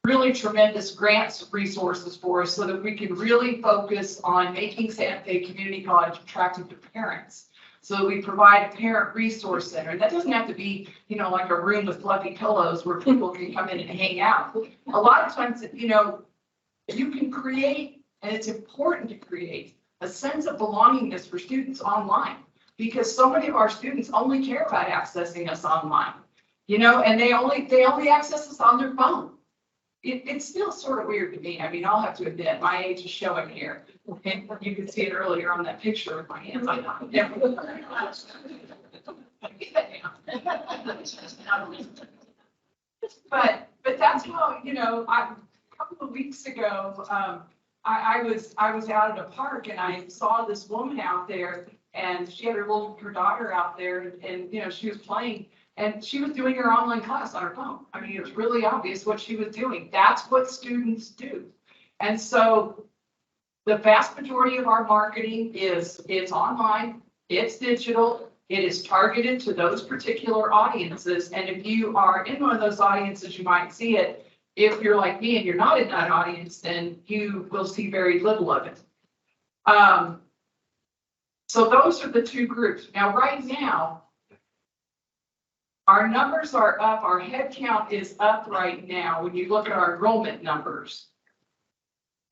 really tremendous grants resources for us so that we can really focus on making Santa Fe Community College attractive to parents. So we provide a parent resource center. And that doesn't have to be, like a room with fluffy pillows where people can come in and hang out. A lot of times, you can create, and it's important to create, a sense of belongingness for students online, because so many of our students only care about accessing us online. and they only access this on their phone. It's still sort of weird to me. I mean, I'll have to admit, my age is showing here. And you can see it earlier on that picture with my hands on But that's how, a couple of weeks ago, I was out at a park and I saw this woman out there and she had her daughter out there and she was playing and she was doing her online class on her phone. I mean, it's really obvious what she was doing. That's what students do. And so the vast majority of our marketing it's online, it's digital, it is targeted to those particular audiences. And if you are in one of those audiences, you might see it. If you're like me and you're not in that audience, then you will see very little of it. So those are the two groups. Now, right now, our numbers are up. Our head count is up right now when you look at our enrollment numbers.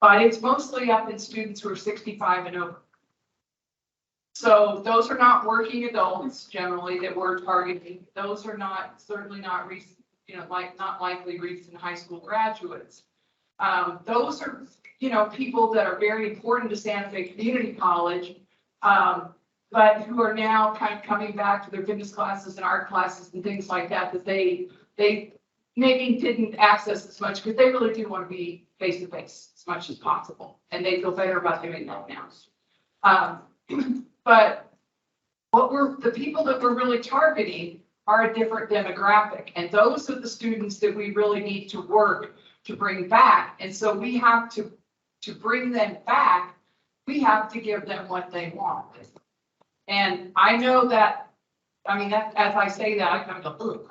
But it's mostly up in students who are 65 and over. So those are not working adults generally that we're targeting. Those are certainly not recent. Not likely recent high school graduates. Those are, people that are very important to Santa Fe Community College, but who are now kind of coming back to their fitness classes and art classes and things like that, that they maybe didn't access as much because they really do want to be face-to-face as much as possible. And they feel better about doing that now. But the people that we're really targeting are a different demographic. And those are the students that we really need to work to bring back. And so we have to bring them back, we have to give them what they want. And I know that, that as I say that, I kind of go,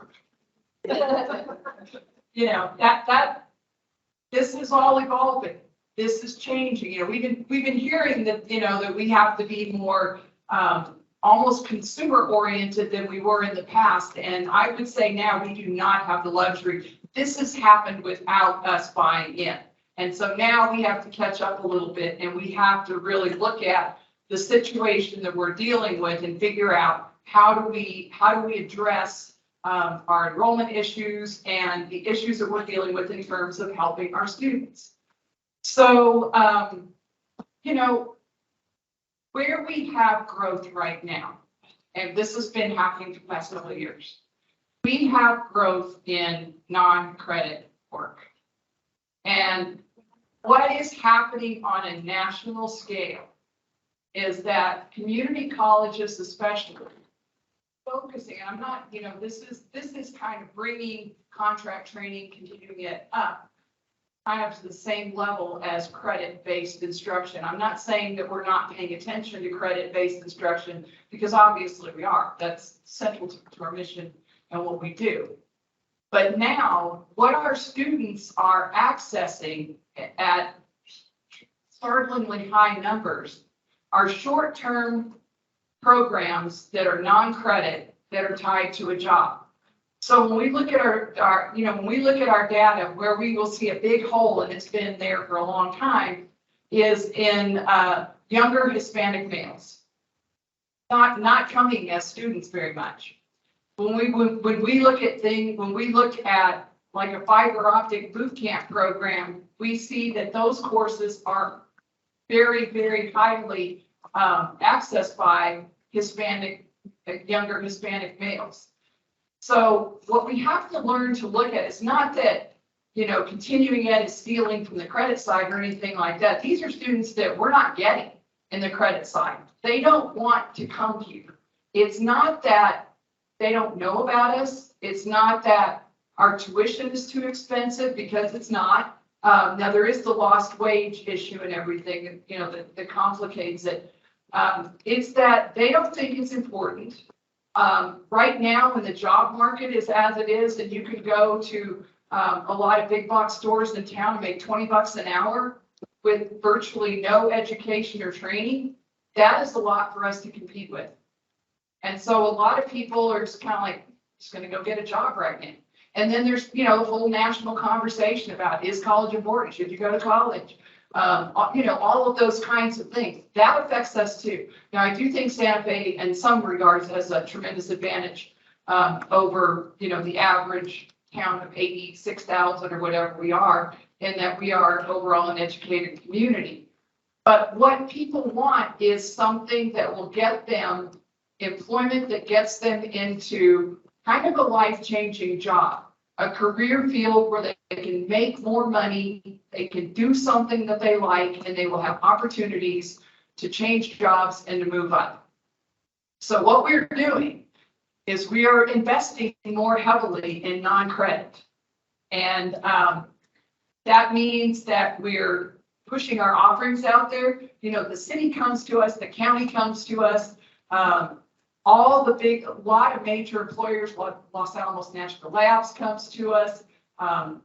this is all evolving. This is changing. We've been hearing that, that we have to be more, almost consumer oriented than we were in the past. And I would say now we do not have the luxury. This has happened without us buying in. And so now we have to catch up a little bit and we have to really look at the situation that we're dealing with and figure out how do we address our enrollment issues and the issues that we're dealing with in terms of helping our students. So, where we have growth right now, and this has been happening for the past couple of years, we have growth in non-credit work. And what is happening on a national scale is that community colleges especially focusing, I'm not, this is kind of bringing contract training, continuing it up kind of to the same level as credit-based instruction. I'm not saying that we're not paying attention to credit-based instruction because obviously we are. That's central to our mission and what we do. But now what our students are accessing at startlingly high numbers are short-term programs that are non-credit that are tied to a job. So when we look at when we look at our data, where we will see a big hole, and it's been there for a long time, is in younger Hispanic males, not coming as students very much. When we look at like a fiber optic boot camp program, we see that those courses are very, very highly accessed by younger Hispanic males. So what we have to learn to look at is not that, continuing ed is stealing from the credit side or anything like that. These are students that we're not getting in the credit side. They don't want to come here. It's not that they don't know about us. It's not that our tuition is too expensive, because it's not. Now there is the lost wage issue and everything, that complicates it. It's that they don't think it's important. Right now, when the job market is as it is, and you can go to a lot of big box stores in town and make $20 an hour with virtually no education or training, that is a lot for us to compete with. And so a lot of people are just kind of like, just going to go get a job right now. And then there's, the whole national conversation about, is college important? Should you go to college? All of those kinds of things. That affects us too. Now, I do think Santa Fe, in some regards, has a tremendous advantage over, the average town of 86,000 or whatever we are, and that we are overall an educated community. But what people want is something that will get them employment, that gets them into kind of a life-changing job, a career field where they can make more money, they can do something that they like, and they will have opportunities to change jobs and to move up. So what we're doing is we are investing more heavily in non-credit. And that means that we're pushing our offerings out there. The city comes to us, the county comes to us, a lot of major employers, Los Alamos National Labs comes to us.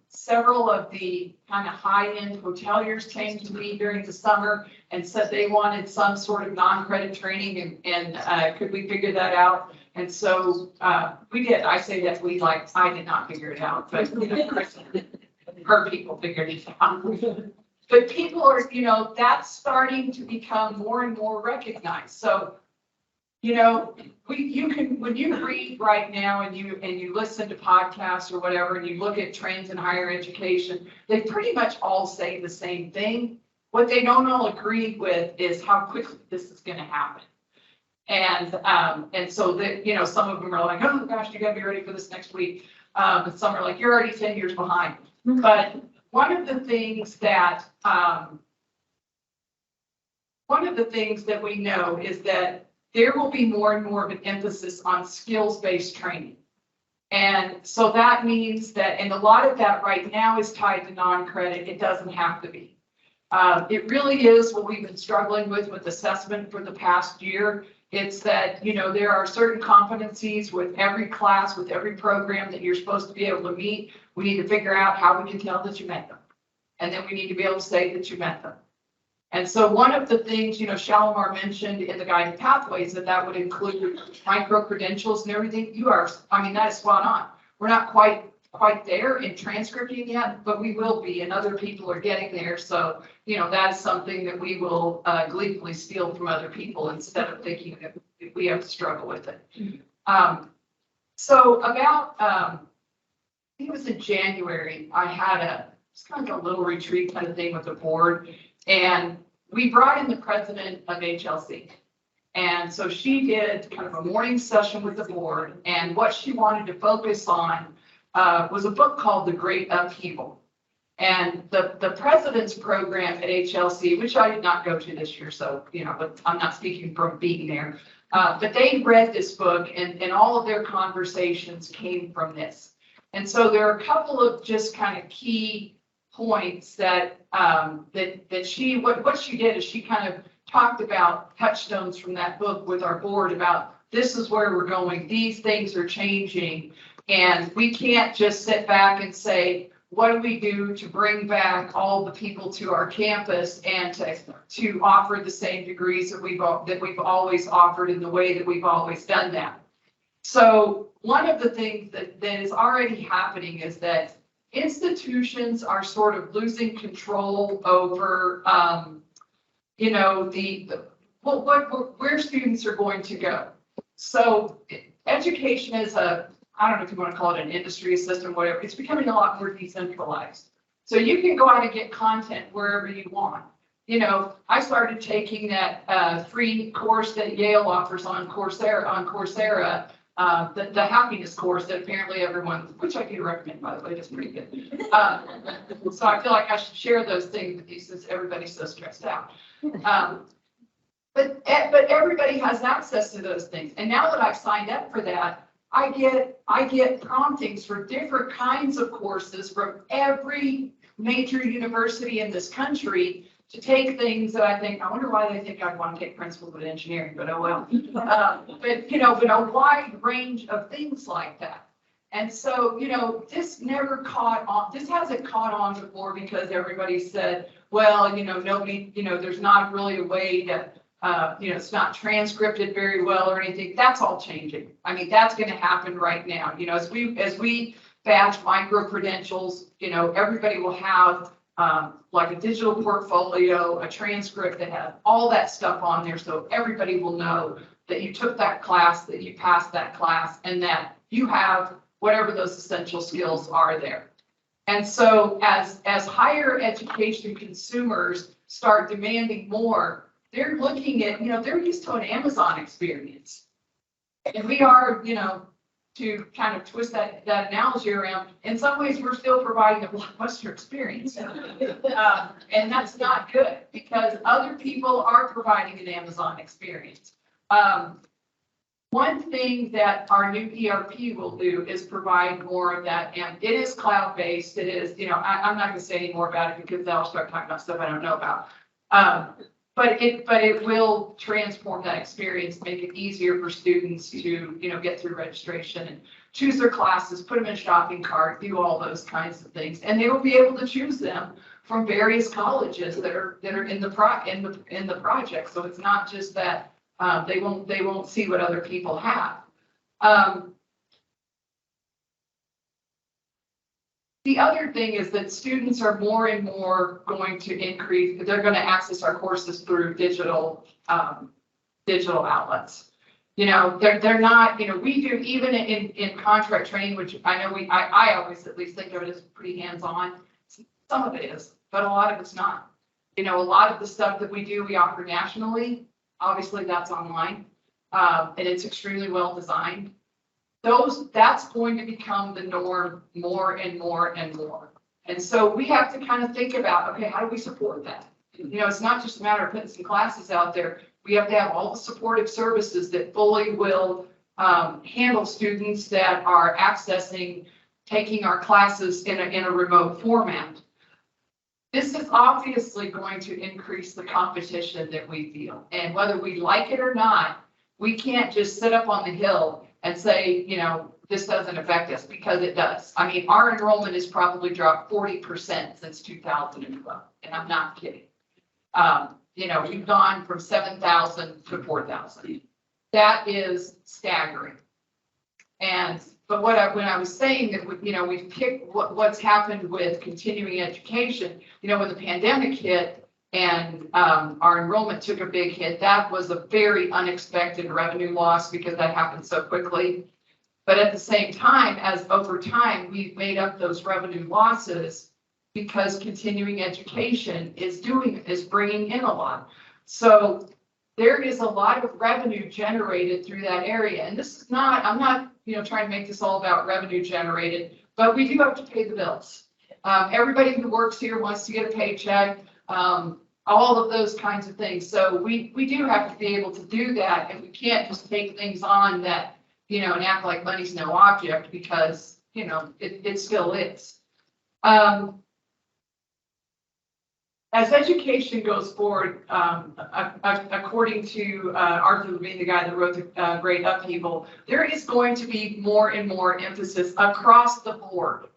Several of the kind of high-end hoteliers came to me during the summer and said they wanted some sort of non-credit training, and could we figure that out? And so we did. I say that I did not figure it out, but her people figured it out. But people are, that's starting to become more and more recognized. So, when you read right now and you listen to podcasts or whatever, and you look at trends in higher education, they pretty much all say the same thing. What they don't all agree with is how quickly this is going to happen. And so that, some of them are like, oh gosh, you gotta be ready for this next week. But some are like, you're already 10 years behind. But one of the things that we know is that there will be more and more of an emphasis on skills-based training. And so that means that, and a lot of that right now is tied to non-credit. It doesn't have to be. It really is what we've been struggling with assessment for the past year. It's that, there are certain competencies with every class, with every program that you're supposed to be able to meet. We need to figure out how we can tell that you met them. And then we need to be able to say that you met them. And so one of the things, Shalimar mentioned in the guided pathways, that would include micro-credentials and everything. That is spot on. We're not quite there in transcripting yet, but we will be, and other people are getting there. So, that's something that we will gleefully steal from other people instead of thinking that we have to struggle with it. So about, I think it was in January, I had it's kind of a little retreat kind of thing with the board. And we brought in the president of HLC. And so she did kind of a morning session with the board. And what she wanted to focus on was a book called The Great Upheaval. And the president's program at HLC, which I did not go to this year, so, but I'm not speaking from being there. But they read this book, and all of their conversations came from this. And so there are a couple of just kind of key points that what she did is she kind of talked about touchstones from that book with our board about this is where we're going, these things are changing, and we can't just sit back and say, what do we do to bring back all the people to our campus and to offer the same degrees that we've always offered in the way that we've always done that. So one of the things that is already happening is that institutions are sort of losing control over, where students are going to go. So education is I don't know if you want to call it an industry system, whatever. It's becoming a lot more decentralized. So you can go out and get content wherever you want. I started taking that free course that Yale offers on Coursera. The happiness course that apparently everyone, which I do recommend, by the way, it's pretty good. So I feel like I should share those things with you since everybody's so stressed out. But everybody has access to those things. And now that I've signed up for that, I get promptings for different kinds of courses from every major university in this country to take things that I wonder why they think I'd want to take principles of engineering, but oh well. But a wide range of things like that. And so, this hasn't caught on before because everybody said, well, nobody, there's not really a way to, it's not transcripted very well or anything. That's all changing. That's going to happen right now. As we badge micro-credentials, everybody will have like a digital portfolio, a transcript that has all that stuff on there. So everybody will know that you took that class, that you passed that class, and that, you have whatever those essential skills are there. And so as higher education consumers start demanding more, they're looking at, they're used to an Amazon experience. And we are, to kind of twist that analogy around, in some ways, we're still providing a blockbuster experience. And that's not good because other people are providing an Amazon experience. One thing that our new ERP will do is provide more of that, and it is cloud-based. It is, I'm not going to say any more about it because I'll start talking about stuff I don't know about. But it will transform that experience, make it easier for students to, get through registration and choose their classes, put them in a shopping cart, do all those kinds of things, and they will be able to choose them from various colleges that are in the project. So it's not just that. They won't see what other people have. The other thing is that students are more and more going to increase, they're going to access our courses through digital outlets. They're not, we do even in contract training, which I know I always at least think of it as pretty hands-on. Some of it is, but a lot of it's not. A lot of the stuff that we do, we offer nationally. Obviously, that's online, and it's extremely well designed. That's going to become the norm more and more and more. And so we have to kind of think about, okay, how do we support that? It's not just a matter of putting some classes out there. We have to have all the supportive services that fully will handle students that are taking our classes in a remote format. This is obviously going to increase the competition that we feel. And whether we like it or not, we can't just sit up on the hill and say, this doesn't affect us, because it does. I mean, our enrollment has probably dropped 40% since 2012, and I'm not kidding. We've gone from 7,000 to 4,000. That is staggering. But when I was saying that, we've picked what's happened with continuing education, when the pandemic hit and our enrollment took a big hit, that was a very unexpected revenue loss because that happened so quickly. But at the same time, as over time, we've made up those revenue losses because continuing education is bringing in a lot. So there is a lot of revenue generated through that area. And this is not, I'm not, trying to make this all about revenue generated, but we do have to pay the bills. Everybody who works here wants to get a paycheck, all of those kinds of things. So we do have to be able to do that, and we can't just take things on that, and act like money's no object, because, it still is. As education goes forward, according to Arthur Levine, the guy that wrote the Great Upheaval, there is going to be more and more emphasis across the board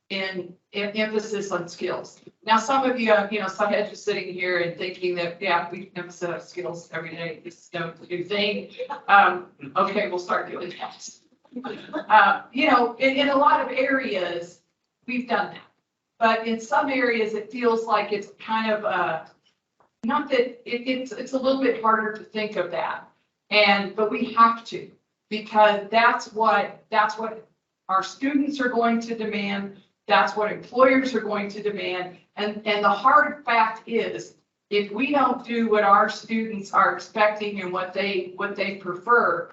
in emphasis on skills. Now, some of you, some heads are sitting here and thinking that, yeah, we emphasize on skills every day. This is no new thing. Okay, we'll start doing that. In a lot of areas, we've done that. But in some areas, it feels like it's kind of, not that it's a little bit harder to think of that. But we have to, because that's what our students are going to demand. That's what employers are going to demand. And the hard fact is, if we don't do what our students are expecting and what they prefer,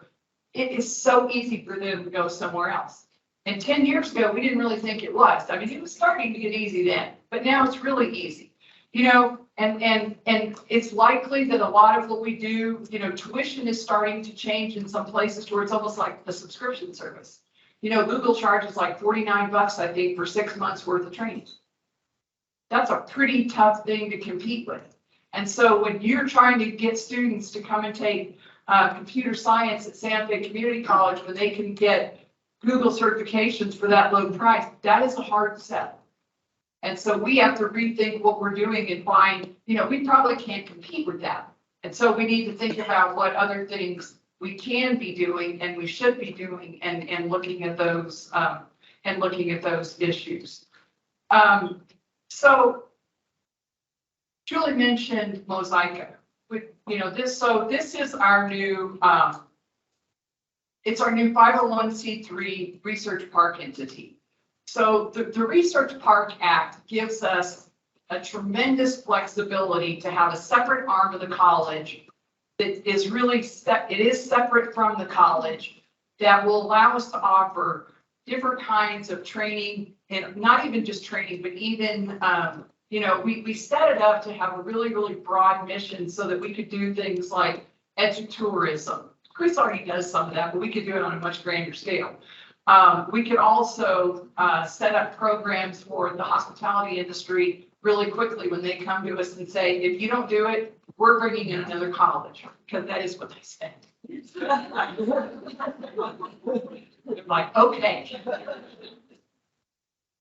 it is so easy for them to go somewhere else. And 10 years ago, we didn't really think it was. I mean, it was starting to get easy then, but now it's really easy, and it's likely that a lot of what we do, tuition is starting to change in some places where it's almost like a subscription service. Google charges like $49, I think, for 6 months worth of training. That's a pretty tough thing to compete with. And so when you're trying to get students to come and take computer science at Santa Fe Community College, when they can get Google certifications for that low price, that is a hard sell. And so we have to rethink what we're doing and find, we probably can't compete with that. And so we need to think about what other things we can be doing and we should be doing, and looking at those issues. So Julie mentioned Mosaica. This is our new it's our new 501c3 research park entity. So the Research Park Act gives us a tremendous flexibility to have a separate arm of the college that is really, it is separate from the college that will allow us to offer different kinds of training, and not even just training, but even, we set it up to have a really, really broad mission so that we could do things like edutourism. Chris already does some of that, but we could do it on a much grander scale. We could also set up programs for the hospitality industry really quickly when they come to us and say, if you don't do it, we're bringing in another college, because that is what they say. They're like, okay,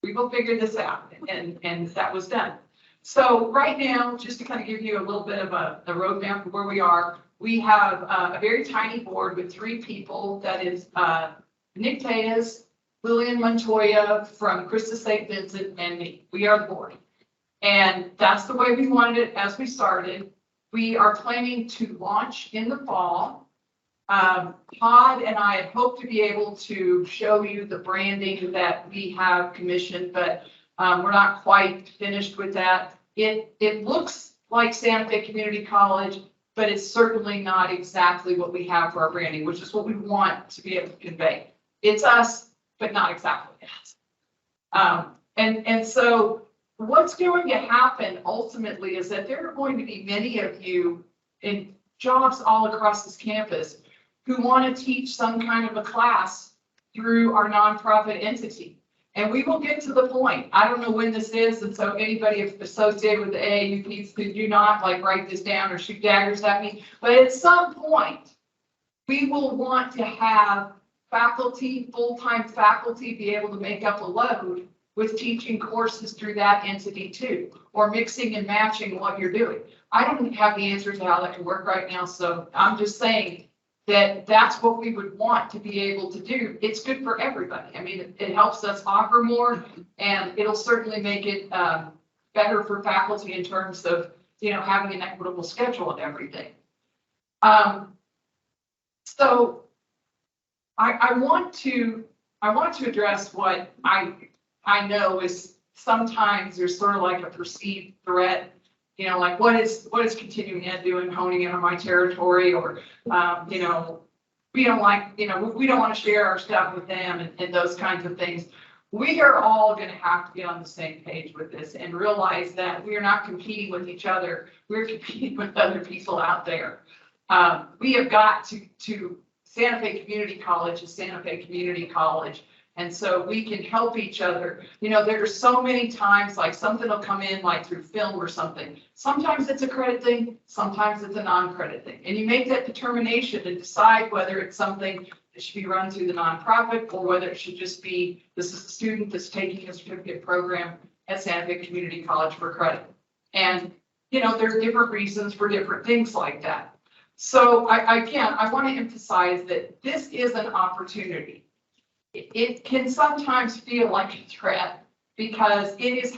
we will figure this out, and that was done. So right now, just to kind of give you a little bit of a roadmap of where we are, we have a very tiny board with 3 people. That is Nick Tejas, Lillian Montoya from Christa St. Vincent, and me. We are the board. And that's the way we wanted it as we started. We are planning to launch in the fall. Todd and I hope to be able to show you the branding that we have commissioned, but we're not quite finished with that. It looks like Santa Fe Community College, but it's certainly not exactly what we have for our branding, which is what we want to be able to convey. It's us, but not exactly us. And so what's going to happen ultimately is that there are going to be many of you in jobs all across this campus who want to teach some kind of a class through our nonprofit entity. And we will get to the point. I don't know when this is, and so anybody associated with the AAU piece, could you not like write this down or shoot daggers at me? But at some point, we will want to have faculty, full-time faculty, be able to make up a load with teaching courses through that entity too, or mixing and matching what you're doing. I don't have the answers to how that can work right now, so I'm just saying that that's what we would want to be able to do. It's good for everybody. I mean, it helps us offer more, and it'll certainly make it better for faculty in terms of, having an equitable schedule and everything. So I want to address what I know is sometimes there's sort of like a perceived threat. Like what is continuing ed doing, honing in on my territory, or, we don't like, we don't want to share our stuff with them and those kinds of things. We are all going to have to get on the same page with this and realize that we are not competing with each other. We're competing with other people out there. We have got to Santa Fe Community College is Santa Fe Community College. And so we can help each other. There are so many times like something will come in like through film or something. Sometimes it's a credit thing, sometimes it's a non-credit thing. And you make that determination and decide whether it's something that should be run through the nonprofit or whether it should just be, this is the student that's taking a certificate program at Santa Fe Community College for credit. And, there are different reasons for different things like that. So I want to emphasize that this is an opportunity. It can sometimes feel like a threat because it is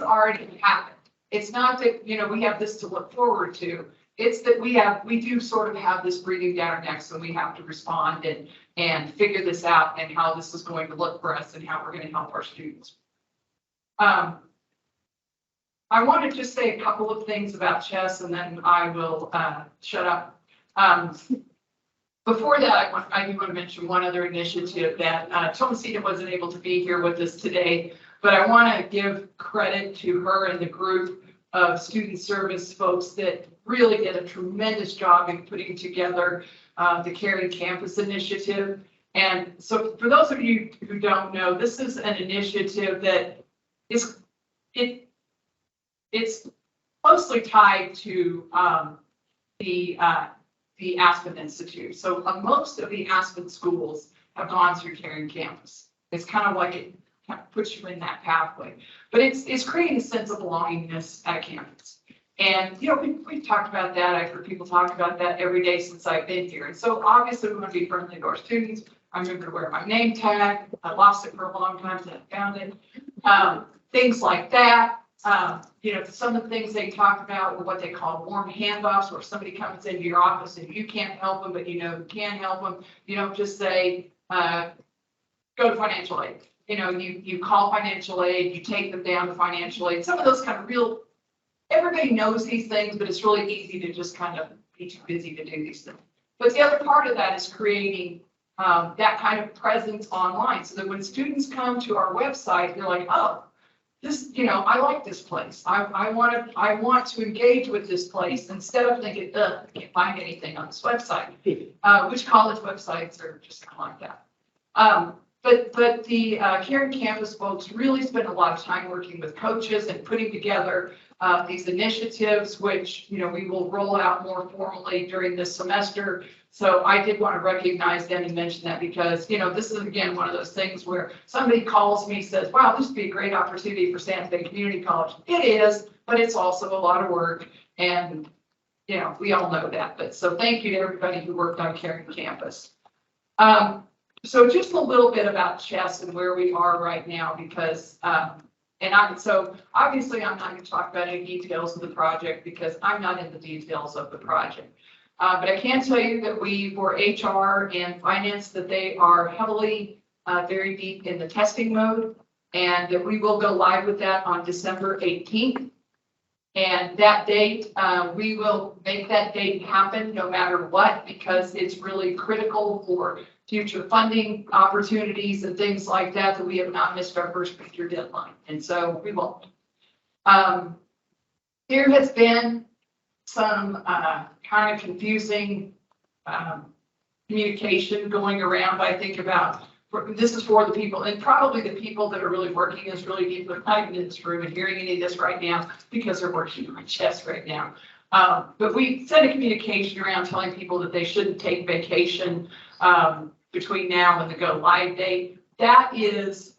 already happened. It's not that, we have this to look forward to. It's that we do sort of have this breathing down our necks, and we have to respond and figure this out and how this is going to look for us and how we're going to help our students. I want to just say a couple of things about chess, and then I will shut up. Before that, I do want to mention one other initiative that Tomasita wasn't able to be here with us today, but I want to give credit to her and the group of student service folks that really did a tremendous job in putting together the Caring Campus initiative. And so for those of you who don't know, this is an initiative that it's closely tied to the Aspen Institute. So most of the Aspen schools have gone through Caring Campus. It's kind of like it kind of puts you in that pathway, but it's creating a sense of belongingness at a campus. And, we've talked about that. I've heard people talk about that every day since I've been here. And so obviously we want to be friendly to our students. I'm going to wear my name tag. I lost it for a long time, so I found it. Things like that. Some of the things they talked about were what they call warm handoffs, where somebody comes into your office and you can't help them, but you can help them. You don't just say, go to financial aid. You call financial aid, you take them down to financial aid. Some of those kind of real, everybody knows these things, but it's really easy to just kind of be too busy to do these things. But the other part of that is creating that kind of presence online, so that when students come to our website, they're like, oh, this, I like this place. I want to engage with this place, instead of thinking, I can't find anything on this website, which college websites are just kind of like that. But the Caring Campus folks really spend a lot of time working with coaches and putting together these initiatives, which, we will roll out more formally during this semester. So I did want to recognize them and mention that, because, this is, again, one of those things where somebody calls me, says, wow, this would be a great opportunity for Santa Fe Community College. It is, but it's also a lot of work. And, we all know that. But so thank you to everybody who worked on Caring Campus. So just a little bit about chess and where we are right now, because, so obviously I'm not going to talk about any details of the project, because I'm not in the details of the project. But I can tell you that for HR and finance, that they are heavily, very deep in the testing mode, and that we will go live with that on December 18th. And that date, we will make that date happen no matter what, because it's really critical for future funding opportunities and things like that, that we have not missed our first picture deadline. And so we won't. There has been some kind of confusing communication going around, I think, about, this is for the people, and probably the people that are really working is really people that are not even in this room and hearing any of this right now, because they're working on chess right now. But we sent a communication around telling people that they shouldn't take vacation between now and the go live date. That is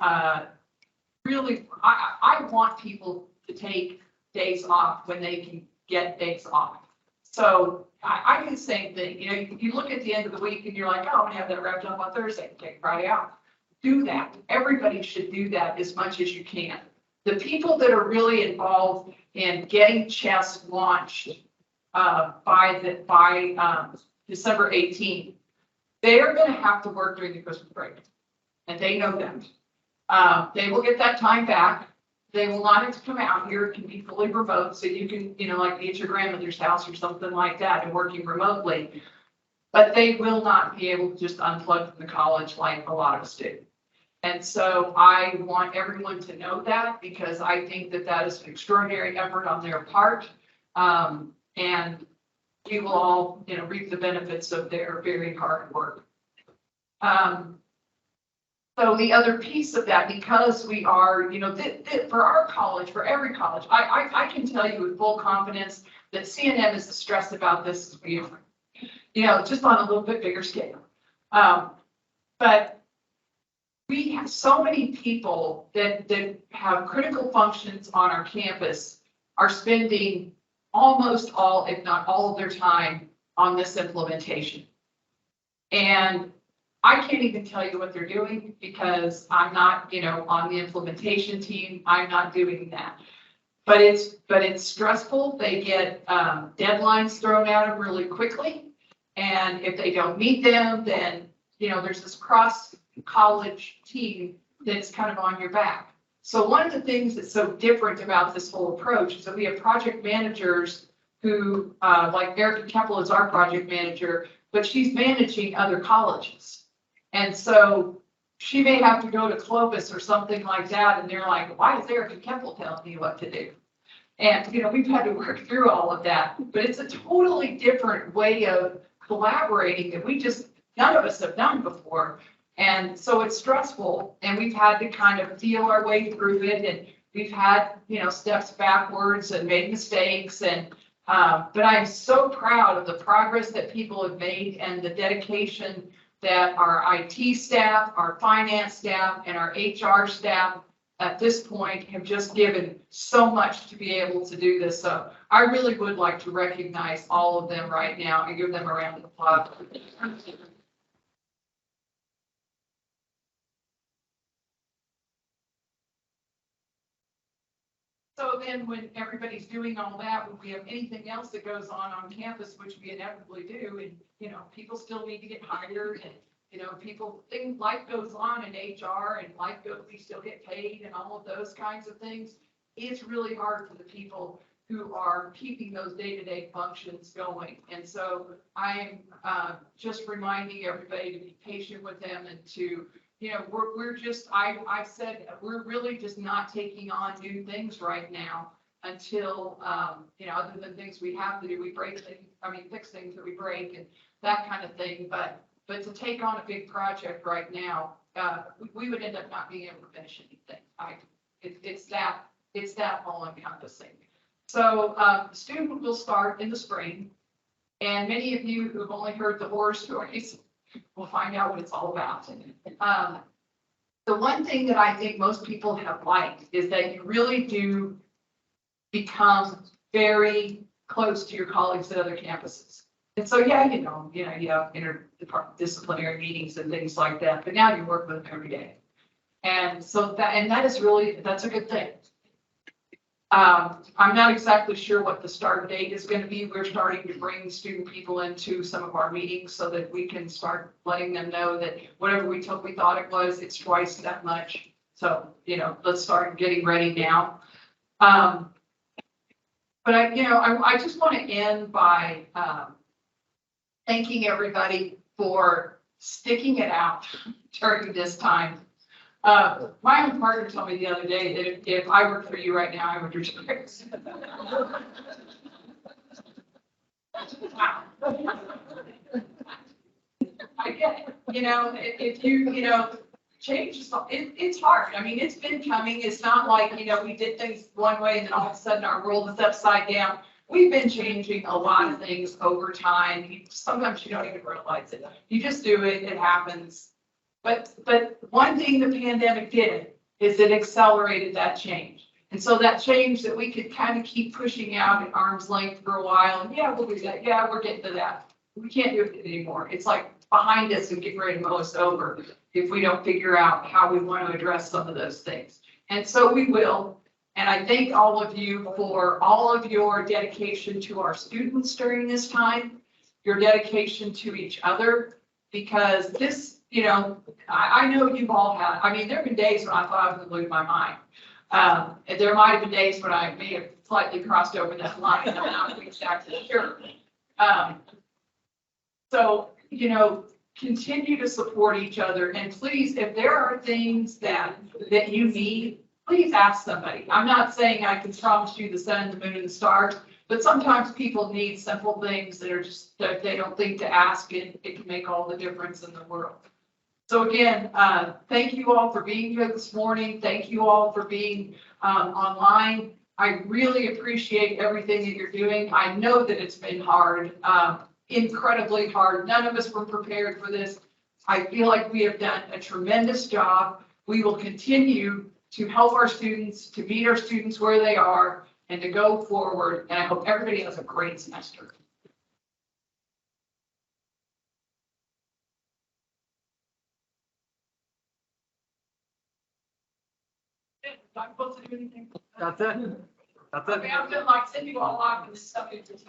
really, I want people to take days off when they can get days off. So I do the same thing. You look at the end of the week and you're like, oh, I'm gonna have that wrapped up on Thursday, take Friday off. Do that. Everybody should do that as much as you can. The people that are really involved in getting chess launched by December 18th, they are going to have to work during the Christmas break, and they know that. They will get that time back. They will not have to come out here. It can be fully remote, so you can, like be at your grandmother's house or something like that and working remotely. But they will not be able to just unplug from the college like a lot of us do. And so I want everyone to know that, because I think that that is an extraordinary effort on their part. And we will all, reap the benefits of their very hard work. So the other piece of that, because we are, for our college, for every college, I can tell you with full confidence that CNM is as stressed about this as we are, just on a little bit bigger scale. But we have so many people that have critical functions on our campus are spending almost all, if not all of their time on this implementation. And I can't even tell you what they're doing, because I'm not, on the implementation team. I'm not doing that. But it's stressful. They get deadlines thrown at them really quickly. And if they don't meet them, then, there's this cross-college team that's kind of on your back. So one of the things that's so different about this whole approach is that we have project managers who, like Erica Keppel is our project manager, but she's managing other colleges. And so she may have to go to Clovis or something like that, and they're like, why is Erica Keppel telling me what to do? And, we've had to work through all of that, but it's a totally different way of collaborating that none of us have done before. And so it's stressful, and we've had to kind of feel our way through it, and we've had, steps backwards and made mistakes. And but I'm so proud of the progress that people have made and the dedication that our IT staff, our finance staff, and our HR staff at this point have just given so much to be able to do this. So I really would like to recognize all of them right now and give them a round of applause. So then when everybody's doing all that, when we have anything else that goes on campus, which we inevitably do, and, you know, people still need to get hired and, you know, life goes on in HR and we still get paid and all of those kinds of things. It's really hard for the people who are keeping those day-to-day functions going. And so I'm just reminding everybody to be patient with them and to, you know, I've said, we're really just not taking on new things right now until, you know, other than things we have to do, fix things that we break and that kind of thing. But to take on a big project right now, we would end up not being able to finish anything. It's that all encompassing. So the student will start in the spring, and many of you who have only heard the horror stories will find out what it's all about. The one thing that I think most people have liked is that you really do become very close to your colleagues at other campuses. And so, yeah, you have interdisciplinary meetings and things like that, but now you work with them every day. And so that's a good thing. I'm not exactly sure what the start date is going to be. We're starting to bring student people into some of our meetings so that we can start letting them know that whatever we thought it was, it's twice that much. So, you know, let's start getting ready now. But I just want to end by thanking everybody for sticking it out during this time. My own partner told me the other day that if I worked for you right now, I would retire. Wow. I get it. You know, if change is, it's hard. I mean, it's been coming. It's not like, you know, we did things one way and then all of a sudden our world is upside down. We've been changing a lot of things over time. Sometimes you don't even realize it. You just do it. It happens. But one thing the pandemic did is it accelerated that change. And so that change that we could kind of keep pushing out at arm's length for a while, and yeah, we'll do that. Yeah, we're getting to that. We can't do it anymore. It's like behind us and getting ready to mow us over if we don't figure out how we want to address some of those things. And so we will. And I thank all of you for all of your dedication to our students during this time, your dedication to each other, because this, you know, I know you've all had, I mean, there have been days when I thought I was going to lose my mind. And there might have been days when I may have slightly crossed over that line. I'm not exactly sure. So, you know, continue to support each other. And please, if there are things that you need, please ask somebody. I'm not saying I can promise you the sun, the moon, and the stars, but sometimes people need simple things that are just, that they don't think to ask, and it can make all the difference in the world. So again, thank you all for being here this morning. Thank you all for being online. I really appreciate everything that you're doing. I know that it's been hard, incredibly hard. None of us were prepared for this. I feel like we have done a tremendous job. We will continue to help our students, to meet our students where they are, and to go forward. And I hope everybody has a great semester. Not supposed to do anything. That's it. That's it. Okay, I'm gonna like send you all off and this stuff is just.